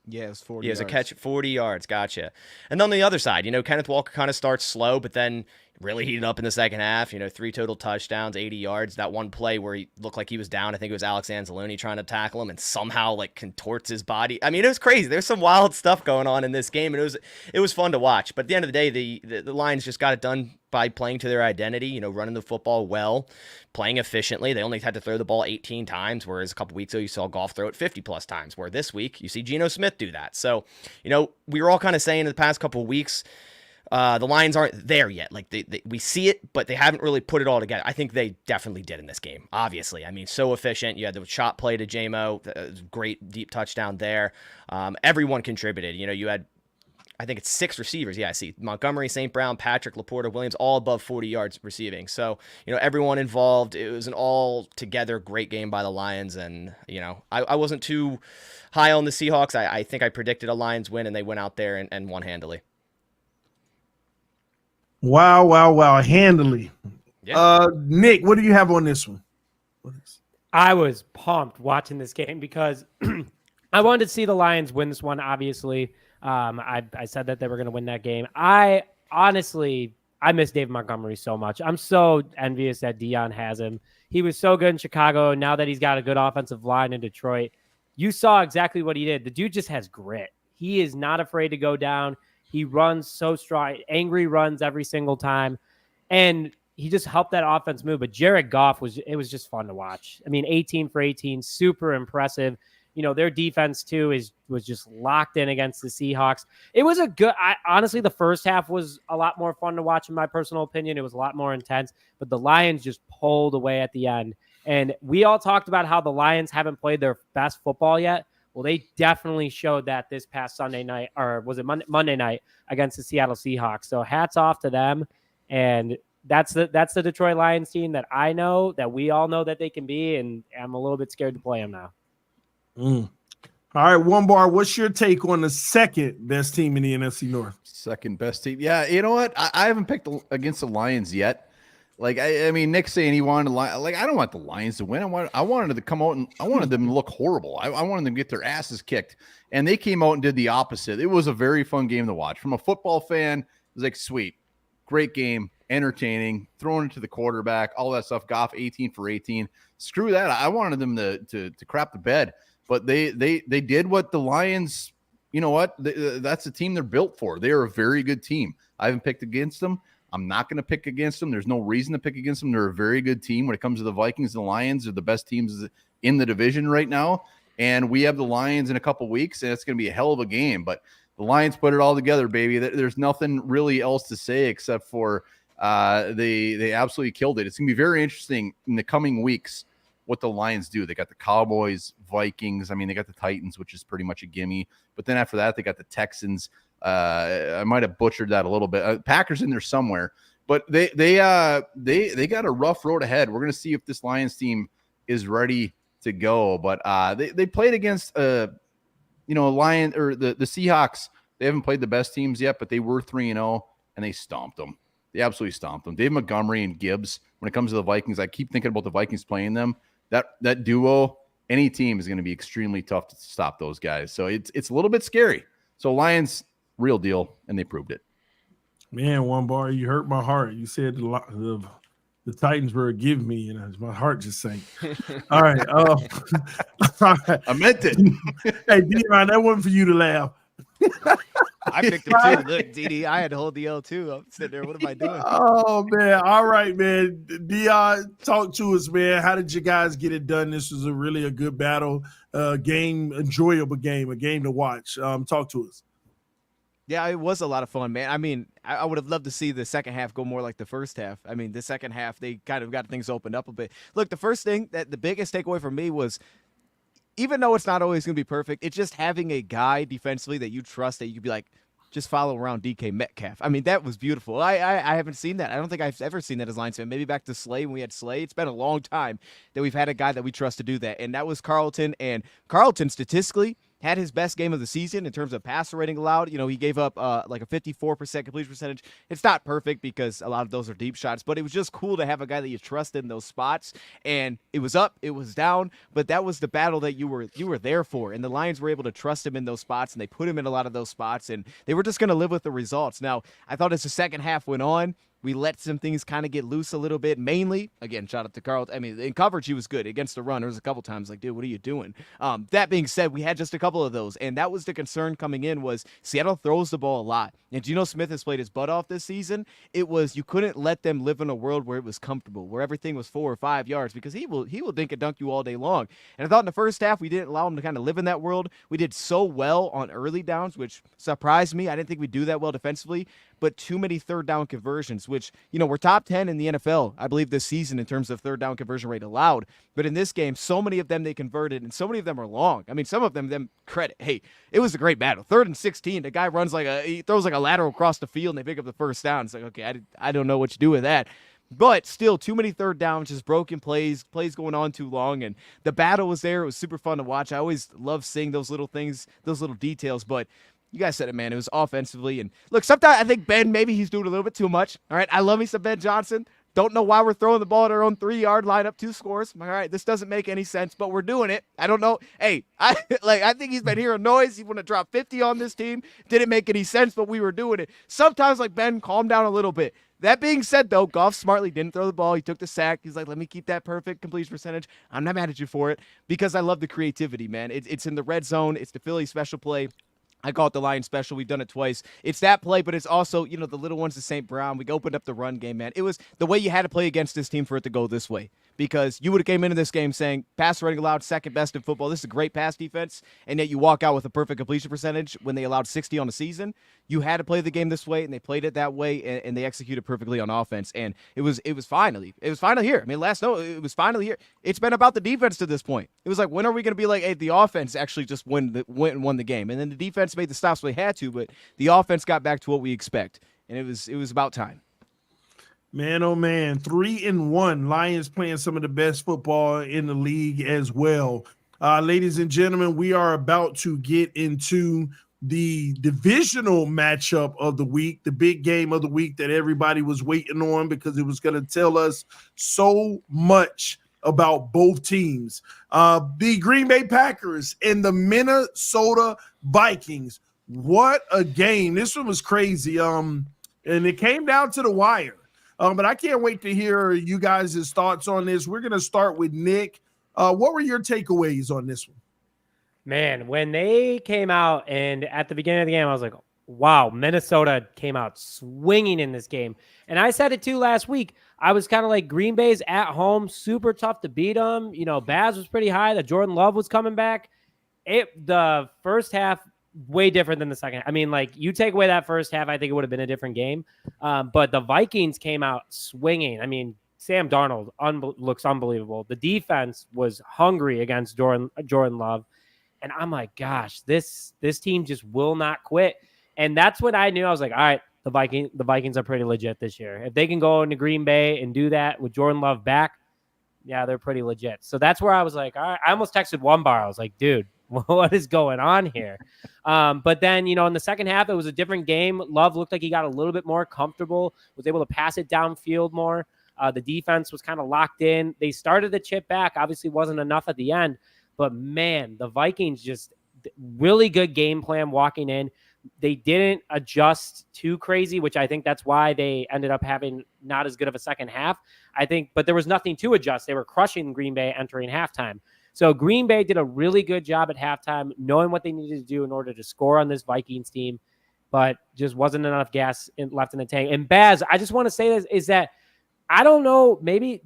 Yeah, it was 40 Yeah, it was yards. a catch, 40 yards. Gotcha. And then on the other side, Kenneth Walker kind of starts slow, but then really heated up in the second half. 3 total touchdowns, 80 yards. That one play where he looked like he was down. I think it was Alex Anzalone trying to tackle him and somehow like contorts his body. I mean, it was crazy. There's some wild stuff going on in this game, and it was fun to watch. But at the end of the day, the Lions just got it done by playing to their identity, running the football well, playing efficiently. They only had to throw the ball 18 times, whereas a couple weeks ago you saw Goff throw it 50-plus times, where this week you see Geno Smith do that. So, we were all kind of saying in the past couple of weeks, the Lions aren't there yet. Like, we see it, but they haven't really put it all together. I think they definitely did in this game, obviously. I mean, so efficient. You had the shot play to J-Mo, great deep touchdown there. Everyone contributed. You had, I think it's 6 receivers. Yeah, I see Montgomery, St. Brown, Patrick, Laporta, Williams, all above 40 yards receiving. So, everyone involved. It was an all-together great game by the Lions. And, I wasn't too high on the Seahawks. I think I predicted a Lions win, and they went out there and won handily. Wow. Handily. Yeah. Nick, what do you have on this one? I was pumped watching this game because I wanted to see the Lions win this one, obviously. I said that they were going to win that game. I miss David Montgomery so much. I'm so envious that Dion has him. He was so good in Chicago. Now that he's got a good offensive line in Detroit, you saw exactly what he did. The dude just has grit. He is not afraid to go down. He runs so strong, angry runs every single time. And he just helped that offense move. But Jared Goff was just fun to watch. I mean, 18 for 18, super impressive. Their defense too was just locked in against the Seahawks. It was honestly, the first half was a lot more fun to watch in my personal opinion. It was a lot more intense, but the Lions just pulled away at the end. And we all talked about how the Lions haven't played their best football yet. Well, they definitely showed that this past Sunday night, or was it Monday night against the Seattle Seahawks. So hats off to them. And that's the Detroit Lions team that I know, that we all know that they can be. And I'm a little bit scared to play them now. All right, One Bar, what's your take on the second best team in the NFC North? Second best team. Yeah, you know what? I haven't picked against the Lions yet. Like, I mean, Nick's saying he wanted to like, I don't want the Lions to win. I wanted them to come out and I wanted them to look horrible. I wanted them to get their asses kicked. And they came out and did the opposite. It was a very fun game to watch. From a football fan, it was like, sweet, great game, entertaining, throwing it to the quarterback, all that stuff. Goff 18 for 18. Screw that. I wanted them to crap the bed. But they did what the Lions, that's the team they're built for. They are a very good team. I haven't picked against them. I'm not going to pick against them. There's no reason to pick against them. They're a very good team. When it comes to the Vikings, the Lions are the best teams in the division right now. And we have the Lions in a couple weeks, and it's going to be a hell of a game. But the Lions put it all together, baby. There's nothing really else to say except for they absolutely killed it. It's going to be very interesting in the coming weeks what the Lions do. They got the Cowboys, Vikings. I mean, they got the Titans, which is pretty much a gimme. But then after that, they got the Texans. I might have butchered that a little bit. Packers in there somewhere, but they got a rough road ahead. We're gonna see if this Lions team is ready to go. But they played against Lion or the Seahawks. They haven't played the best teams yet, but they were 3-0 and they stomped them. They absolutely stomped them. Dave Montgomery and Gibbs. When it comes to the Vikings, I keep thinking about the Vikings playing them. That duo, any team is going to be extremely tough to stop those guys. So it's a little bit scary. So Lions, real deal, and they proved it. Man, One Bar, you hurt my heart. You said the Titans were a give me, and my heart just sank. All right. All right. I meant it. Hey, Dion, that wasn't for you to laugh. I picked him too. Look, DD, I had to hold the L too. I'm sitting there. What am I doing? Oh, man. All right, man. Dion, talk to us, man. How did you guys get it done? This was really a good battle, game, enjoyable game, a game to watch. Talk to us. Yeah, it was a lot of fun, man. I mean, I would have loved to see the second half go more like the first half. I mean, the second half, they kind of got things opened up a bit. Look, the first thing, the biggest takeaway for me was, even though it's not always going to be perfect, it's just having a guy defensively that you trust, that you could be like, just follow around DK Metcalf. I mean, that was beautiful. I haven't seen that. I don't think I've ever seen that as Lions fan. Maybe back to Slay when we had Slay. It's been a long time that we've had a guy that we trust to do that, and that was Carlton. And Carlton, statistically, had his best game of the season in terms of passer rating allowed. You know, he gave up like a 54% completion percentage. It's not perfect because a lot of those are deep shots, but it was just cool to have a guy that you trust in those spots. And it was up, it was down, but that was the battle that you were there for. And the Lions were able to trust him in those spots, and they put him in a lot of those spots, and they were just going to live with the results. Now, I thought as the second half went on, we let some things kind of get loose a little bit. Mainly, again, shout out to Carl. I mean, in coverage, he was good. Against the run, there was a couple times like, dude, what are you doing? That being said, we had just a couple of those, and that was the concern coming in was Seattle throws the ball a lot. And Geno Smith has played his butt off this season. It was you couldn't let them live in a world where it was comfortable, where everything was 4 or 5 yards, because he will dink and dunk you all day long. And I thought in the first half, we didn't allow him to kind of live in that world. We did so well on early downs, which surprised me. I didn't think we'd do that well defensively, but too many third down conversions, which, you know, we're top 10 in the NFL, I believe, this season in terms of third down conversion rate allowed. But in this game, so many of them they converted, and so many of them are long. I mean, some of them credit. Hey, it was a great battle. 3rd and 16, the guy he throws like a lateral across the field, and they pick up the first down. It's like, okay, I don't know what you do with that. But still, too many third downs, just broken plays going on too long, and the battle was there. It was super fun to watch. I always love seeing those little things, those little details, but you guys said it, man. It was offensively. And look, sometimes I think Ben, maybe he's doing a little bit too much. All right, I love me some Ben Johnson. Don't know why we're throwing the ball at our own 3-yard line up 2 scores. All right, this doesn't make any sense, but we're doing it. I don't know. Hey, I think he's been hearing noise. He want to drop 50 on this team. Didn't make any sense, but we were doing it. Sometimes, like, Ben, calm down a little bit. That being said, though, Goff smartly didn't throw the ball. He took the sack. He's like, let me keep that perfect completion percentage. I'm not mad at you for it because I love the creativity, man. It's in the red zone. It's the Philly special play. I call it the Lions special. We've done it twice. It's that play, but it's also, you know, the little ones to St. Brown. We opened up the run game, man. It was the way you had to play against this team for it to go this way. Because you would have came into this game saying, pass rating allowed second best in football. This is a great pass defense. And yet you walk out with a perfect completion percentage when they allowed 60 on the season. You had to play the game this way, and they played it that way, and they executed perfectly on offense. And it was finally here. I mean, it was finally here. It's been about the defense to this point. It was like, when are we going to be like, hey, the offense actually just went and won the game? And then the defense made the stops they had to, but the offense got back to what we expect. And it was about time. Man, oh man, 3-1. Lions playing some of the best football in the league as well. Ladies and gentlemen, we are about to get into the divisional matchup of the week, the big game of the week that everybody was waiting on because it was going to tell us so much about both teams. The Green Bay Packers and the Minnesota Vikings. What a game. This one was crazy. And it came down to the wire. But I can't wait to hear you guys' thoughts on this. We're going to start with Nick. What were your takeaways on this one? Man, when they came out and at the beginning of the game, I was like, wow, Minnesota came out swinging in this game. And I said it too last week. I was kind of like, Green Bay's at home, super tough to beat them. You know, Baz was pretty high. The Jordan Love was coming back. The first half, way different than the second. I mean, like, you take away that first half, I think it would have been a different game. But the Vikings came out swinging. I mean, Sam Darnold looks unbelievable. The defense was hungry against Jordan Love. And I'm like, gosh, this team just will not quit. And that's what I knew. I was like, all right, the Vikings are pretty legit this year. If they can go into Green Bay and do that with Jordan Love back, yeah, they're pretty legit. So that's where I was like, all right. I almost texted one bar. I was like, dude, what is going on here? But then, you know, in the second half, it was a different game. Love looked like he got a little bit more comfortable, was able to pass it downfield more. The defense was kind of locked in. They started the chip back. Obviously wasn't enough at the end. But, man, the Vikings just really good game plan walking in. They didn't adjust too crazy, which I think that's why they ended up having not as good of a second half. I think, but there was nothing to adjust. They were crushing Green Bay entering halftime. So Green Bay did a really good job at halftime, knowing what they needed to do in order to score on this Vikings team, but just wasn't enough gas left in the tank. And Baz, I just want to say this, is that I don't know, I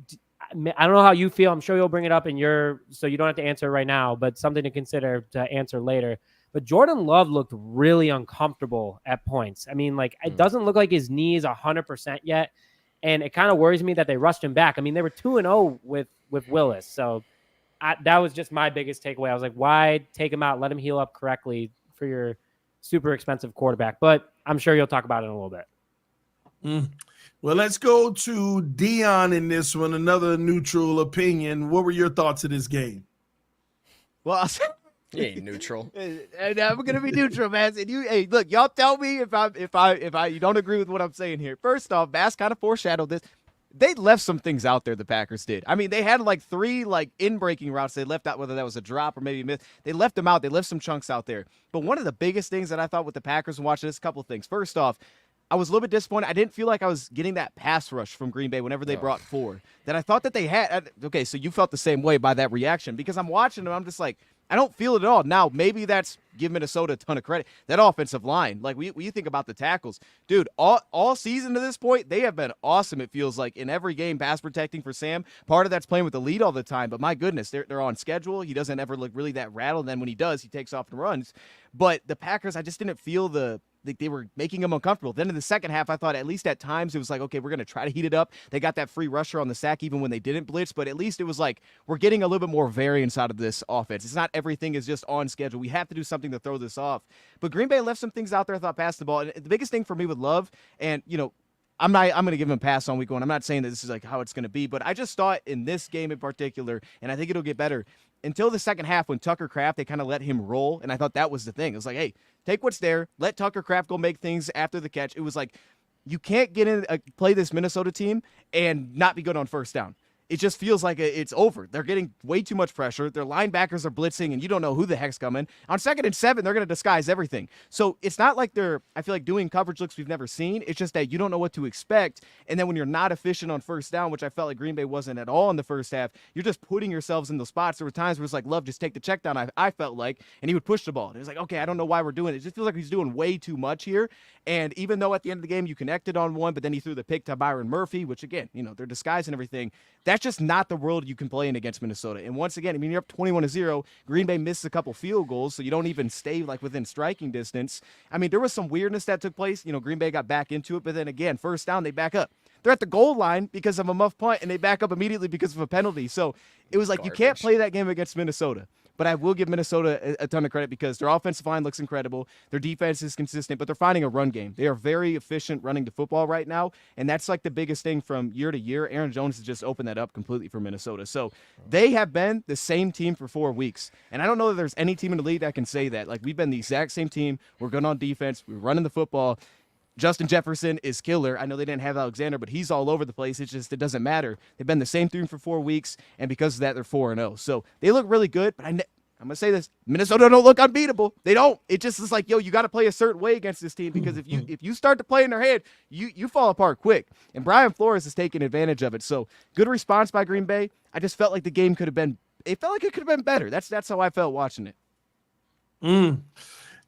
don't know how you feel. I'm sure you'll bring it up so you don't have to answer right now, but something to consider to answer later. But Jordan Love looked really uncomfortable at points. I mean, like, it doesn't look like his knee is 100% yet. And it kind of worries me that they rushed him back. I mean, they were 2-0 with Willis. So that was just my biggest takeaway. I was like, why take him out? Let him heal up correctly for your super expensive quarterback. But I'm sure you'll talk about it in a little bit. Well, let's go to Dion in this one, another neutral opinion. What were your thoughts of this game? Well, You ain't neutral. And I'm gonna be neutral, man. And hey, look, y'all tell me if you don't agree with what I'm saying here. First off, Bass kind of foreshadowed this. They left some things out there, the Packers did. I mean, they had like 3 like in-breaking routes they left out, whether that was a drop or maybe a miss. They left them out. They left some chunks out there. But one of the biggest things that I thought with the Packers and watching this, a couple of things. First off, I was a little bit disappointed. I didn't feel like I was getting that pass rush from Green Bay whenever they brought 4 that I thought that they had. Okay, so you felt the same way by that reaction because I'm watching them. I'm just like, I don't feel it at all. Now, maybe that's give Minnesota a ton of credit. That offensive line, like when you think about the tackles, dude, all season to this point, they have been awesome, it feels like, in every game, pass protecting for Sam. Part of that's playing with the lead all the time, but my goodness, they're on schedule. He doesn't ever look really that rattled, and then when he does, he takes off and runs. But the Packers, I just didn't feel they were making him uncomfortable. Then in the second half, I thought at least at times it was like, okay, we're going to try to heat it up. They got that free rusher on the sack even when they didn't blitz, but at least it was like we're getting a little bit more variance out of this offense. It's not everything is just on schedule. We have to do something to throw this off. But Green Bay left some things out there, I thought, passed the ball. And the biggest thing for me with Love, and, you know, I'm going to give him a pass on week 1. I'm not saying that this is like how it's going to be, but I just thought in this game in particular, and I think it'll get better, until the second half when Tucker Kraft, they kind of let him roll, and I thought that was the thing. It was like, hey, take what's there, let Tucker Kraft go make things after the catch. It was like, you can't get in, play this Minnesota team and not be good on first down. It just feels like it's over. They're getting way too much pressure. Their linebackers are blitzing, and you don't know who the heck's coming. On 2nd and 7, they're going to disguise everything. So it's not like I feel like, doing coverage looks we've never seen. It's just that you don't know what to expect. And then when you're not efficient on first down, which I felt like Green Bay wasn't at all in the first half, you're just putting yourselves in those spots. There were times where it's like, Love, just take the check down, I felt like, and he would push the ball. And it was like, okay, I don't know why we're doing it. It just feels like he's doing way too much here. And even though at the end of the game you connected on one, but then he threw the pick to Byron Murphy, which again, you know, they're disguising everything. That's just not the world you can play in against Minnesota. And once again, I mean, you're up 21-0. Green Bay missed a couple field goals, so you don't even stay like within striking distance. I mean, there was some weirdness that took place. You know, Green Bay got back into it, but then again, first down, they back up. They're at the goal line because of a muff punt, and they back up immediately because of a penalty. So it was like, you can't play that game against Minnesota. But I will give Minnesota a ton of credit because their offensive line looks incredible. Their defense is consistent, but they're finding a run game. They are very efficient running the football right now, and that's like the biggest thing from year to year. Aaron Jones has just opened that up completely for Minnesota. So they have been the same team for 4 weeks, and I don't know that there's any team in the league that can say that. Like, we've been the exact same team. We're good on defense. We're running the football. Justin Jefferson is killer. I know they didn't have Alexander, but he's all over the place. It's just, it doesn't matter. They've been the same team for 4 weeks, and because of that, they're 4-0. So they look really good, but I'm going to say this. Minnesota don't look unbeatable. They don't. It just is like, yo, you got to play a certain way against this team because if you start to play in their head, you fall apart quick. And Brian Flores is taking advantage of it. So good response by Green Bay. I just felt like the game could have been – it felt like it could have been better. That's how I felt watching it.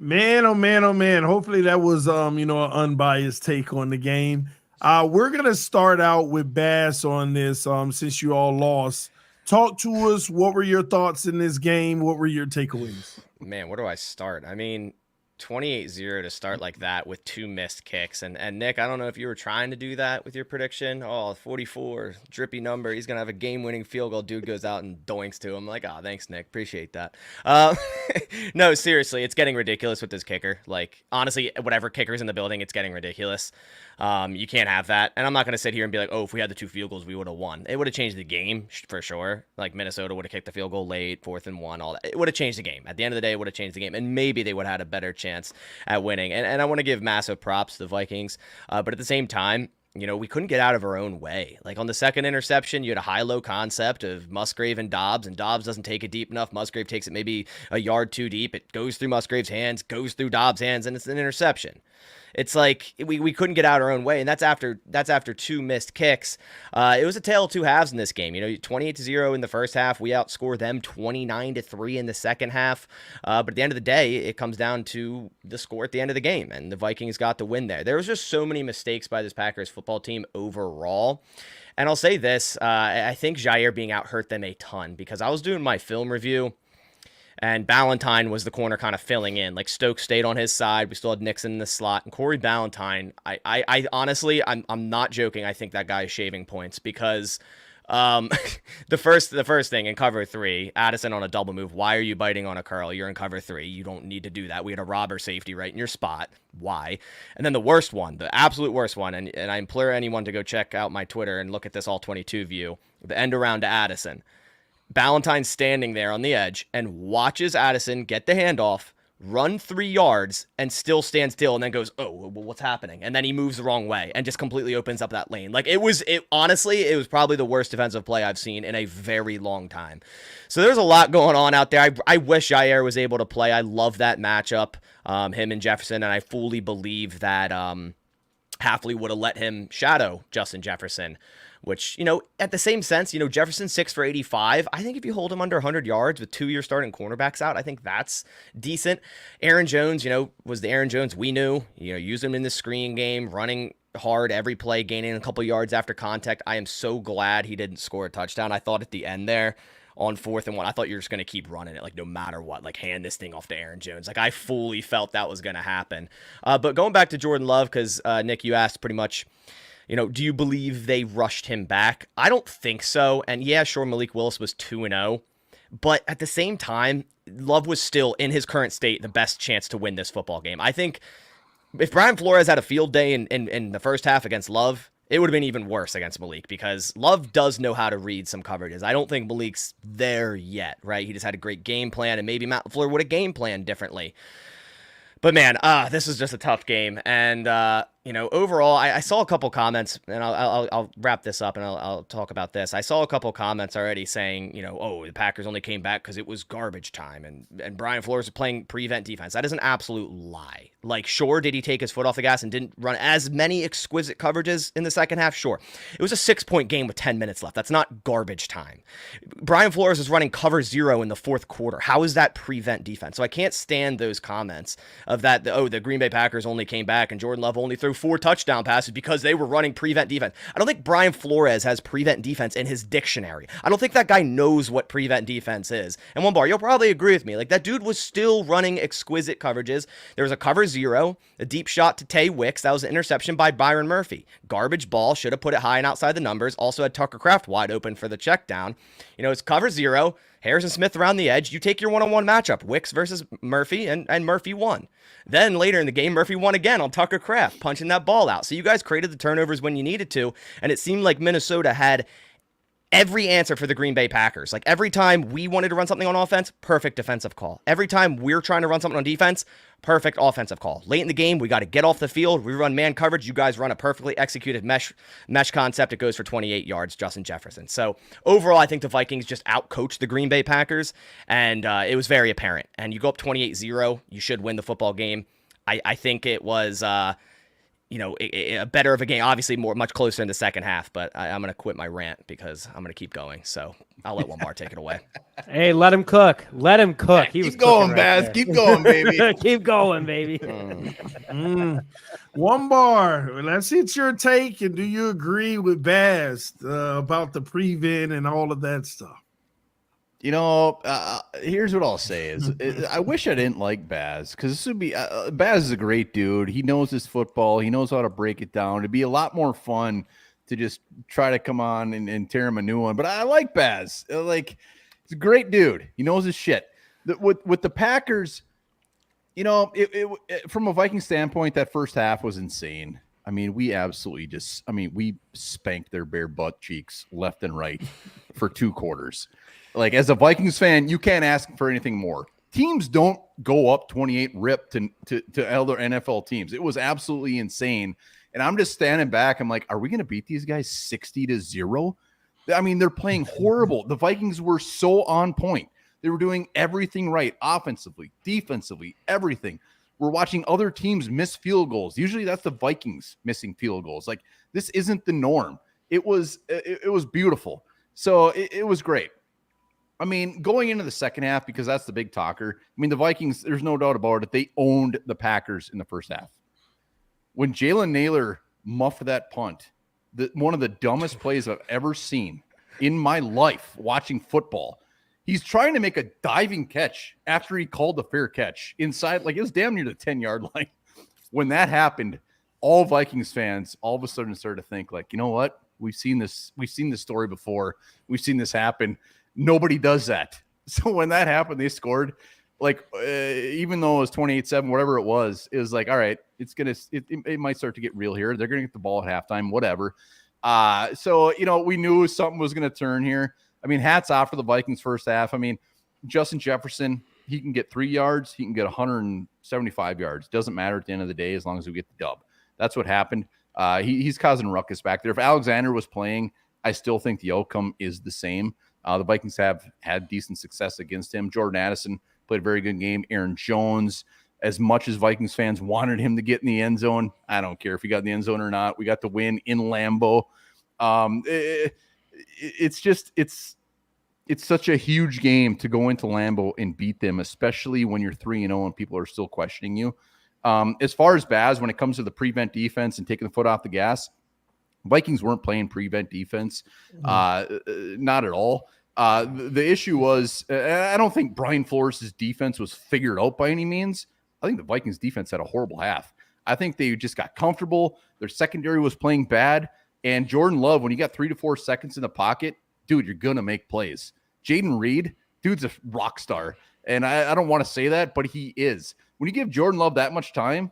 Man, oh, man, oh, man. Hopefully that was, an unbiased take on the game. We're going to start out with Bass on this since you all lost. Talk to us. What were your thoughts in this game? What were your takeaways? Man, where do I start? I mean, 28-0 to start like that with 2 missed kicks. And Nick, I don't know if you were trying to do that with your prediction. 44, drippy number. He's going to have a game-winning field goal. Dude goes out and doinks to him. Like, thanks, Nick. Appreciate that. No, seriously, it's getting ridiculous with this kicker. Like, honestly, whatever kicker's in the building, it's getting ridiculous. You can't have that. And I'm not going to sit here and be like, if we had the 2 field goals, we would have won. It would have changed the game for sure. Like, Minnesota would have kicked the field goal late, 4th and 1, all that. It would have changed the game. At the end of the day, it would have changed the game. And maybe they would have had a better chance at winning. And I want to give massive props to the Vikings. But at the same time, we couldn't get out of our own way. Like, on the second interception, you had a high-low concept of Musgrave and Dobbs doesn't take it deep enough. Musgrave takes it maybe a yard too deep. It goes through Musgrave's hands, goes through Dobbs' hands, and it's an interception. It's like we couldn't get out our own way, and that's after 2 missed kicks. It was a tale of 2 halves in this game. 28-0 in the first half. We outscored them 29-3 in the second half. But at the end of the day, it comes down to the score at the end of the game, and the Vikings got the win there. There was just so many mistakes by this Packers football team overall. And I'll say this, I think Jair being out hurt them a ton, because I was doing my film review, and Ballantyne was the corner kind of filling in. Like, Stokes stayed on his side. We still had Nixon in the slot. And Corey Ballantyne, I honestly, I'm not joking. I think that guy is shaving points because the first thing in cover 3, Addison on a double move. Why are you biting on a curl? You're in cover 3. You don't need to do that. We had a robber safety right in your spot. Why? And then the worst one, the absolute worst one, and I implore anyone to go check out my Twitter and look at this all 22 view, the end around to Addison. Ballantyne's standing there on the edge and watches Addison get the handoff, run 3 yards, and still stand still, and then goes, oh, well, what's happening? And then he moves the wrong way and just completely opens up that lane. Like, honestly, it was probably the worst defensive play I've seen in a very long time. So there's a lot going on out there. I wish Jair was able to play. I love that matchup, him and Jefferson, and I fully believe that Hafley would have let him shadow Justin Jefferson, which, at the same sense, Jefferson 6 for 85. I think if you hold him under 100 yards with 2 of your starting cornerbacks out, I think that's decent. Aaron Jones, was the Aaron Jones we knew. Use him in the screen game, running hard every play, gaining a couple yards after contact. I am so glad he didn't score a touchdown. I thought at the end there on 4th and 1, I thought you were just going to keep running it, like, no matter what, like, hand this thing off to Aaron Jones. Like, I fully felt that was going to happen. But going back to Jordan Love, because, Nick, you asked pretty much, do you believe they rushed him back? I don't think so. And yeah, sure, Malik Willis was 2-0. But at the same time, Love was still, in his current state, the best chance to win this football game. I think if Brian Flores had a field day in the first half against Love, it would have been even worse against Malik, because Love does know how to read some coverages. I don't think Malik's there yet, right? He just had a great game plan, and maybe Matt LaFleur would have game planned differently. But man, this is just a tough game. And, overall, I saw a couple comments, and I'll wrap this up and I'll talk about this. I saw a couple comments already saying, the Packers only came back because it was garbage time, and Brian Flores was playing prevent defense. That is an absolute lie. Like, sure, did he take his foot off the gas and didn't run as many exquisite coverages in the second half? Sure. It was a 6-point game with 10 minutes left. That's not garbage time. Brian Flores is running cover 0 in the 4th quarter. How is that prevent defense? So I can't stand those comments of that, the Green Bay Packers only came back and Jordan Love only threw 4 touchdown passes because they were running prevent defense. I don't think Brian Flores has prevent defense in his dictionary. I don't think that guy knows what prevent defense is. And one bar, you'll probably agree with me. Like, that dude was still running exquisite coverages. There was a cover 0, a deep shot to Tay Wicks. That was an interception by Byron Murphy. Garbage ball, should have put it high and outside the numbers. Also had Tucker Kraft wide open for the check down. It's cover 0. Harrison Smith around the edge. You take your one-on-one matchup, Wicks versus Murphy, and Murphy won. Then later in the game, Murphy won again on Tucker Kraft, punching that ball out. So you guys created the turnovers when you needed to, and it seemed like Minnesota had every answer for the Green Bay Packers. Like, every time we wanted to run something on offense, perfect defensive call. Every time we're trying to run something on defense, perfect offensive call. Late in the game, we got to get off the field. We run man coverage. You guys run a perfectly executed mesh concept. It goes for 28 yards, Justin Jefferson. So overall, I think the Vikings just outcoached the Green Bay Packers, and it was very apparent. And you go up 28-0, you should win the football game. I think it was a better of a game, obviously much closer in the second half, but I'm going to quit my rant because I'm going to keep going. So I'll let Lamar take it away. Hey, let him cook. Let him cook. He was going, Baz. Keep going, baby. Keep going, baby. One bar. Let's hit your take. And do you agree with Baz about the prevent and all of that stuff? Here's what I'll say is I wish I didn't like Baz, because this would be Baz is a great dude. He knows his football. He knows how to break it down. It'd be a lot more fun to just try to come on and tear him a new one. But I like Baz. He's a great dude. He knows his shit. With the Packers, from a Viking standpoint, that first half was insane. I mean, we absolutely we spanked their bare butt cheeks left and right for 2 quarters. Like, as a Vikings fan, you can't ask for anything more. Teams don't go up 28 rip to other NFL teams. It was absolutely insane. And I'm just standing back. I'm like, are we going to beat these guys 60-0? I mean, they're playing horrible. The Vikings were so on point. They were doing everything right, offensively, defensively, everything. We're watching other teams miss field goals. Usually that's the Vikings missing field goals. Like, this isn't the norm. It was beautiful. So it was great. I mean, going into the second half, because that's the big talker. I mean, the Vikings, there's no doubt about it, they owned the Packers in the first half. When Jalen Naylor muffed that punt, one of the dumbest plays I've ever seen in my life watching football. He's trying to make a diving catch after he called the fair catch inside, like it was damn near the 10-yard line. When that happened, all Vikings fans all of a sudden started to think, like, you know what? We've seen this story before. We've seen this happen. Nobody does that. So when that happened, they scored. Like, even though it was 28-7, whatever it was like, all right, it might start to get real here. They're going to get the ball at halftime, whatever. So, we knew something was going to turn here. I mean, hats off for the Vikings first half. I mean, Justin Jefferson, he can get 3 yards. He can get 175 yards. Doesn't matter at the end of the day as long as we get the dub. That's what happened. He's causing ruckus back there. If Alexander was playing, I still think the outcome is the same. The Vikings have had decent success against him. Jordan Addison played a very good game. Aaron Jones, as much as Vikings fans wanted him to get in the end zone, I don't care if he got in the end zone or not. We got the win in Lambeau. It's such a huge game to go into Lambeau and beat them, especially when you're 3-0 and people are still questioning you. As far as Baz, when it comes to the prevent defense and taking the foot off the gas, Vikings weren't playing prevent defense, not at all. The issue was, I don't think Brian Flores' defense was figured out by any means. I think the Vikings defense had a horrible half. I think they just got comfortable. Their secondary was playing bad. And Jordan Love, when you got 3 to 4 seconds in the pocket, dude, you're going to make plays. Jaden Reed, dude's a rock star. And I don't want to say that, but he is. When you give Jordan Love that much time,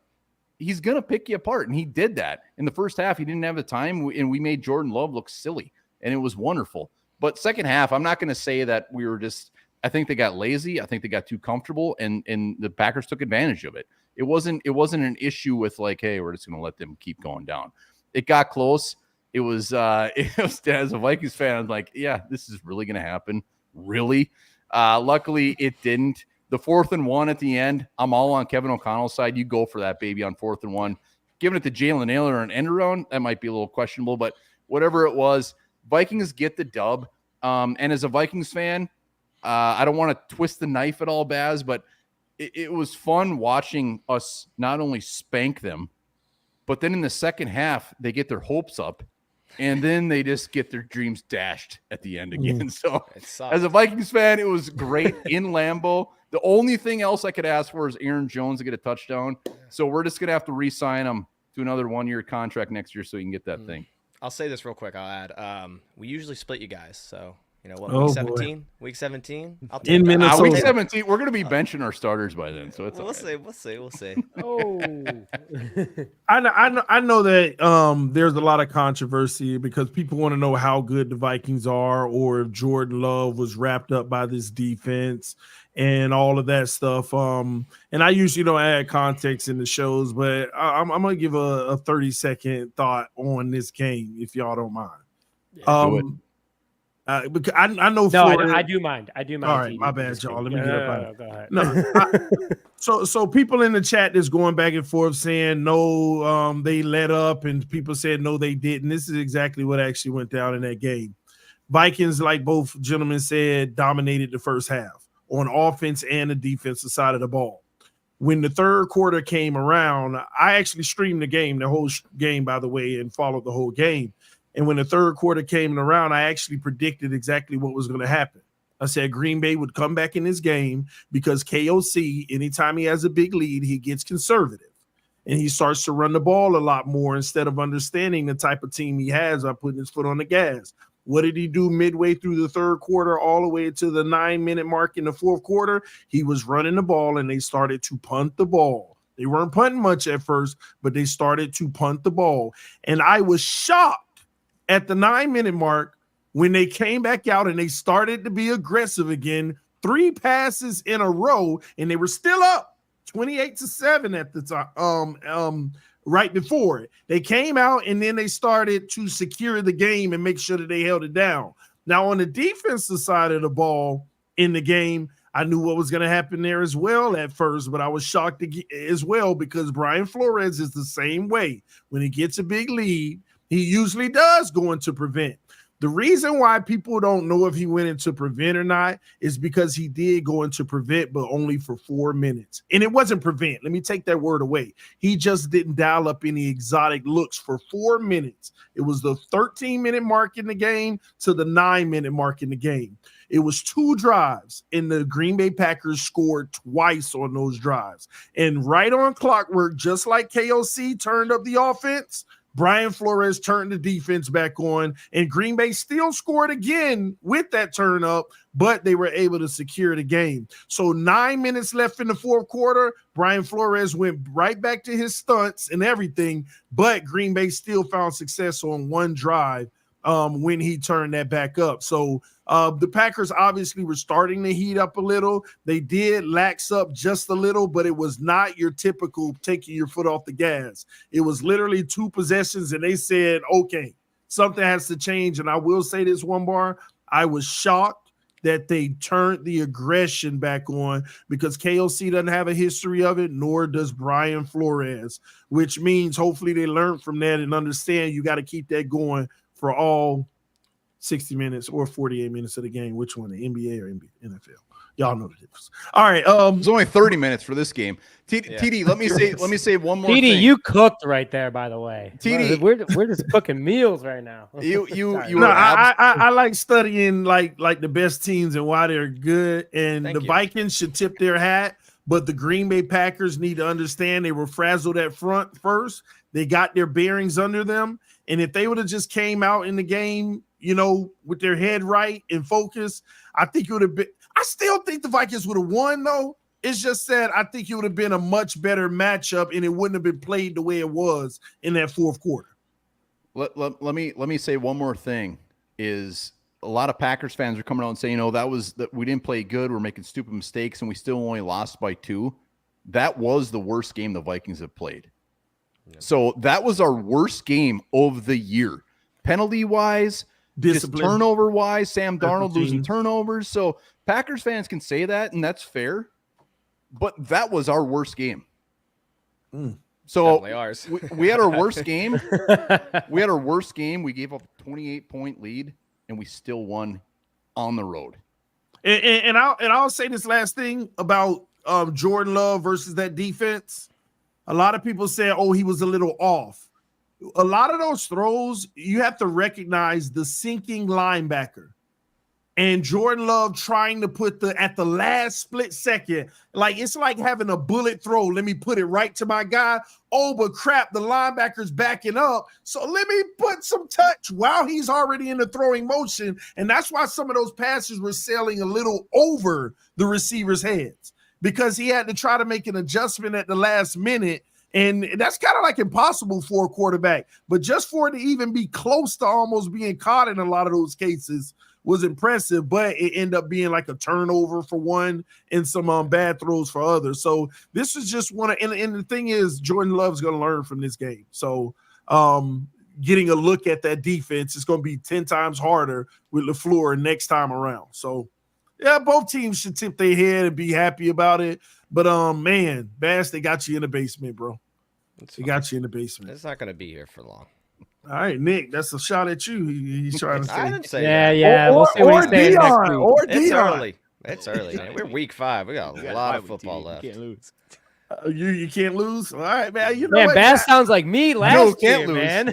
he's going to pick you apart. And he did that. In the first half, he didn't have the time, and we made Jordan Love look silly. And it was wonderful. But second half, I'm not going to say that we were just – I think they got lazy. I think they got too comfortable, and the Packers took advantage of it. It wasn't an issue with like, hey, we're just going to let them keep going down. It got close. It was as a Vikings fan, I'm like, yeah, this is really going to happen. Really? Luckily, it didn't. The 4th and 1 at the end, I'm all on Kevin O'Connell's side. You go for that, baby, on 4th and 1. Giving it to Jalen Naylor and end around, that might be a little questionable, but whatever it was, Vikings get the dub. And as a Vikings fan, I don't want to twist the knife at all, Baz, but it was fun watching us not only spank them, but then in the second half, they get their hopes up, and then they just get their dreams dashed at the end again. So as a Vikings fan, it was great in Lambeau. The only thing else I could ask for is Aaron Jones to get a touchdown. So we're just going to have to re-sign him to another 1-year contract next year so he can get that thing. I'll say this real quick. I'll add, we usually split you guys. So, week 17? Boy. Week 17? I'll in Minnesota. Week 17, we're going to be benching our starters by then. So it's We'll see. Oh, I know that there's a lot of controversy because people want to know how good the Vikings are, or if Jordan Love was wrapped up by this defense and all of that stuff. And I usually don't add context in the shows, but I'm going to give a 30-second thought on this game, if y'all don't mind. Because I know. No, I do mind. I do mind. All right, my bad, y'all. Let me get up out of it. No, so people in the chat that's going back and forth saying no, they let up, and people said no, they didn't. This is exactly what actually went down in that game. Vikings, like both gentlemen said, dominated the first half on offense and the defensive side of the ball. When the third quarter came around, I actually streamed the game, the whole game, by the way, and followed the whole game. And when the third quarter came around, I actually predicted exactly what was going to happen. I said Green Bay would come back in this game because KOC, anytime he has a big lead, he gets conservative. And he starts to run the ball a lot more instead of understanding the type of team he has by putting his foot on the gas. What did he do midway through the third quarter all the way to the 9-minute mark in the fourth quarter? He was running the ball, and they started to punt the ball. They weren't punting much at first, but they started to punt the ball. And I was shocked at the 9-minute mark when they came back out and they started to be aggressive again. 3 passes in a row, and they were still up 28-7 at the time. Right before it, they came out and then they started to secure the game and make sure that they held it down. Now, on the defensive side of the ball in the game, I knew what was going to happen there as well at first, but I was shocked as well because Brian Flores is the same way. When he gets a big lead, he usually does go into prevent. The reason why people don't know if he went into prevent or not is because he did go into prevent, but only for 4 minutes. And it wasn't prevent. Let me take that word away. He just didn't dial up any exotic looks for 4 minutes. It was the 13-minute mark in the game to the 9-minute mark in the game. It was 2 drives, and the Green Bay Packers scored twice on those drives. And right on clockwork, just like KOC turned up the offense, Brian Flores turned the defense back on, and Green Bay still scored again with that turn up, but they were able to secure the game. So 9 minutes left in the fourth quarter, Brian Flores went right back to his stunts and everything, but Green Bay still found success on 1 drive when he turned that back up. So The Packers obviously were starting to heat up a little. They did lax up just a little, but it was not your typical taking your foot off the gas. It was literally 2 possessions, and they said, okay, something has to change. And I will say this one bar, I was shocked that they turned the aggression back on, because KOC doesn't have a history of it, nor does Brian Flores, which means hopefully they learn from that and understand you got to keep that going for all 60 minutes or 48 minutes of the game. Which one, the NBA or NFL? Y'all know the difference. All right. It's only 30 minutes for this game. TD, let me say one more thing. TD, you cooked right there, by the way. TD, we're just cooking meals right now. I like studying like the best teams and why they're good. And the Vikings should tip their hat, but the Green Bay Packers need to understand they were frazzled at front first. They got their bearings under them. And if they would have just came out in the game, with their head right and focused, I think it would have been. I still think the Vikings would have won, though. It's just that I think it would have been a much better matchup, and it wouldn't have been played the way it was in that fourth quarter. Let me say one more thing. Is a lot of Packers fans are coming out and saying, that we didn't play good, we're making stupid mistakes, and we still only lost by 2. That was the worst game the Vikings have played. Yeah. So that was our worst game of the year. Penalty-wise, just turnover-wise, Sam Darnold losing turnovers. So Packers fans can say that, and that's fair. But that was our worst game. So we had our worst game. We had our worst game. We gave up a 28-point lead, and we still won on the road. And I'll say this last thing about Jordan Love versus that defense. A lot of people say, he was a little off. A lot of those throws, you have to recognize the sinking linebacker and Jordan Love trying to put at the last split second, like it's like having a bullet throw. Let me put it right to my guy. Oh, but crap, the linebacker's backing up. So let me put some touch while he's already in the throwing motion. And that's why some of those passes were sailing a little over the receiver's heads, because he had to try to make an adjustment at the last minute. And that's kind of like impossible for a quarterback. But just for it to even be close to almost being caught in a lot of those cases was impressive. But it ended up being like a turnover for one and some bad throws for others. So this is just one. And the thing is, Jordan Love's going to learn from this game. So getting a look at that defense is going to be 10 times harder with LaFleur next time around. So, yeah, both teams should tip their head and be happy about it. But, man, Bass, they got you in the basement, bro. They got you in the basement. It's not going to be here for long. All right, Nick, that's a shot at you. He's trying to say. I didn't say that. Yeah. We'll see what he's saying next week. It's early. It's early, man. We're week 5. We got a lot of football left. You can't lose. You can't lose? All right, man. Man, Bass sounds like me last year, man.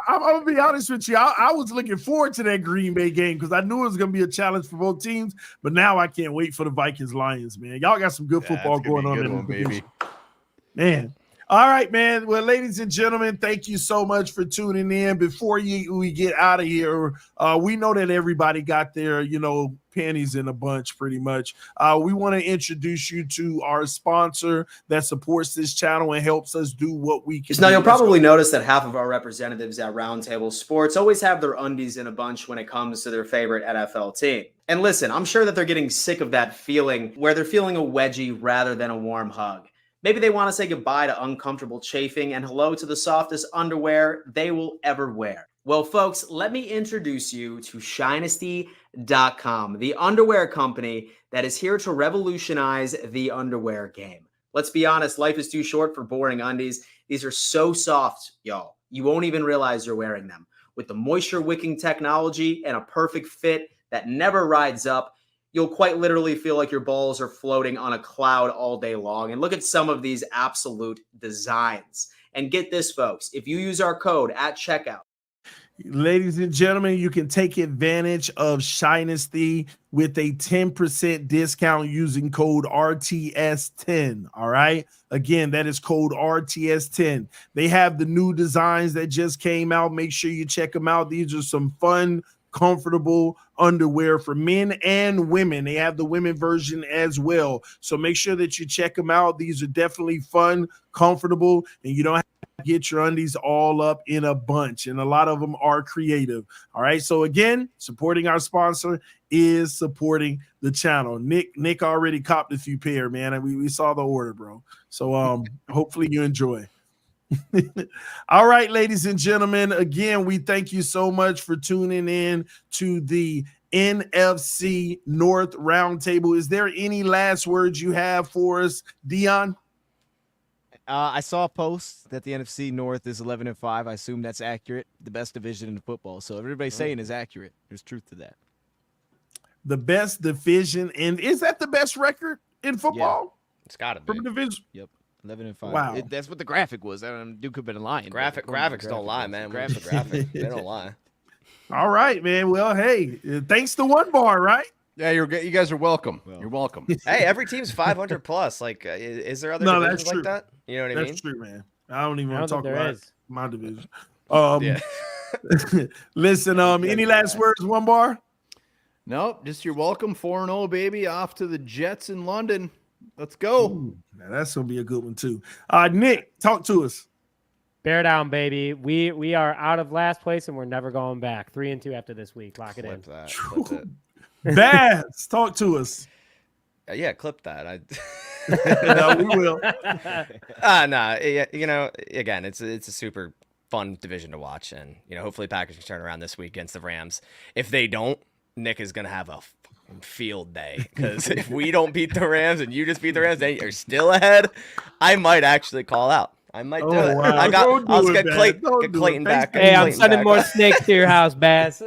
I'm going to be honest with you. I was looking forward to that Green Bay game because I knew it was going to be a challenge for both teams. But now I can't wait for the Vikings-Lions, man. Y'all got some good football going on in the baby. Man. All right, man. Well, ladies and gentlemen, thank you so much for tuning in. Before we get out of here, we know that everybody got their, panties in a bunch pretty much. We want to introduce you to our sponsor that supports this channel and helps us do what we can. Now, you'll probably notice that half of our representatives at Roundtable Sports always have their undies in a bunch when it comes to their favorite NFL team. And listen, I'm sure that they're getting sick of that feeling where they're feeling a wedgie rather than a warm hug. Maybe they want to say goodbye to uncomfortable chafing and hello to the softest underwear they will ever wear. Well, folks, let me introduce you to Shinesty.com, the underwear company that is here to revolutionize the underwear game. Let's be honest, life is too short for boring undies. These are so soft, y'all. You won't even realize you're wearing them. With the moisture-wicking technology and a perfect fit that never rides up, you'll quite literally feel like your balls are floating on a cloud all day long. And look at some of these absolute designs. And get this, folks, if you use our code at checkout. Ladies and gentlemen, you can take advantage of Shinesty with a 10% discount using code RTS10. All right. Again, that is code RTS10. They have the new designs that just came out. Make sure you check them out. These are some fun, comfortable underwear for men and women. They have the women version as well. So make sure that you check them out. These are definitely fun, comfortable, and you don't have get your undies all up in a bunch, and a lot of them are creative. All right. So again, supporting our sponsor is supporting the channel. Nick already copped a few pair, man, and we saw the order, bro. So hopefully you enjoy. All right, ladies and gentlemen, again, we thank you so much for tuning in to the NFC North Roundtable. Is there any last words you have for us, Dion? I saw a post that the NFC North is 11-5. I assume that's accurate. The best division in football. So everybody's saying is accurate. There's truth to that. The best division, and is that the best record in football? Yeah, it's got to be. From division. Yep. 11-5. Wow. That's what the graphic was. Duke could have been lying. Graphics don't lie, man. Graphics, they don't lie. All right, man. Well, hey, thanks to One Bar, right? Yeah, you guys are welcome. You're welcome. Hey, every team's 500 plus. Like, is there other divisions like that? You know what I mean? That's true, man. I don't even want to talk about my division. Yeah. Listen, any last words, One Bar? Nope, just you're welcome. 4-0, baby. Off to the Jets in London. Let's go. Ooh, now that's gonna be a good one too. Nick, talk to us. Bear down, baby. We are out of last place and we're never going back. 3-2 after this week. Lock it in. Clip it. Baz, talk to us. Yeah, clip that. No, we will. Nah. You know, again, it's a super fun division to watch, and hopefully Packers can turn around this week against the Rams. If they don't, Nick is gonna have a field day, because if we don't beat the Rams and you just beat the Rams, then you're still ahead. I might actually call out. I might do it. Wow. I'll get Clayton back. Hey, I'm sending more snakes to your house, Baz.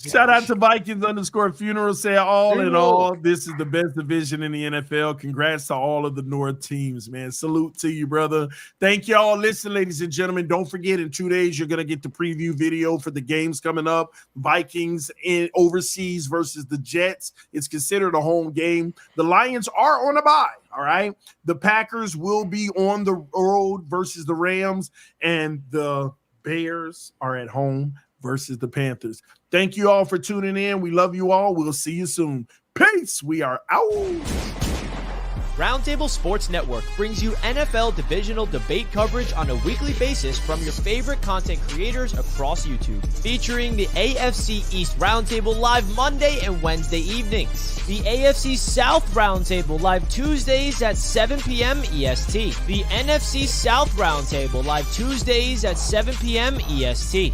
Shout out to Vikings_funeral. Say all in all, this is the best division in the NFL. Congrats to all of the North teams, man. Salute to you, brother. Thank y'all. Listen, ladies and gentlemen, don't forget in 2 days, you're going to get the preview video for the games coming up. Vikings in overseas versus the Jets. It's considered a home game. The Lions are on a bye. All right. The Packers will be on the road versus the Rams, and the Bears are at home versus the Panthers. Thank you all for tuning in. We love you all. We'll see you soon. Peace. We are out. Roundtable Sports Network brings you NFL divisional debate coverage on a weekly basis from your favorite content creators across YouTube, featuring the AFC East Roundtable live Monday and Wednesday evenings, the AFC South Roundtable live Tuesdays at 7 p.m. EST, the NFC South Roundtable live Tuesdays at 7 p.m. EST,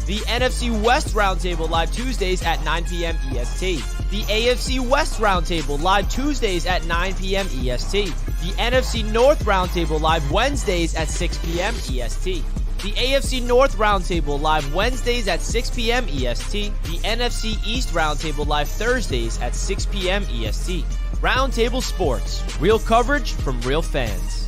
the NFC West Roundtable live Tuesdays at 9 p.m. EST, the AFC West Roundtable live Tuesdays at 9 p.m. EST, the NFC North Roundtable live Wednesdays at 6 p.m. EST, the AFC North Roundtable live Wednesdays at 6 p.m. EST, the NFC East Roundtable live Thursdays at 6 p.m. EST. Roundtable Sports, real coverage from real fans.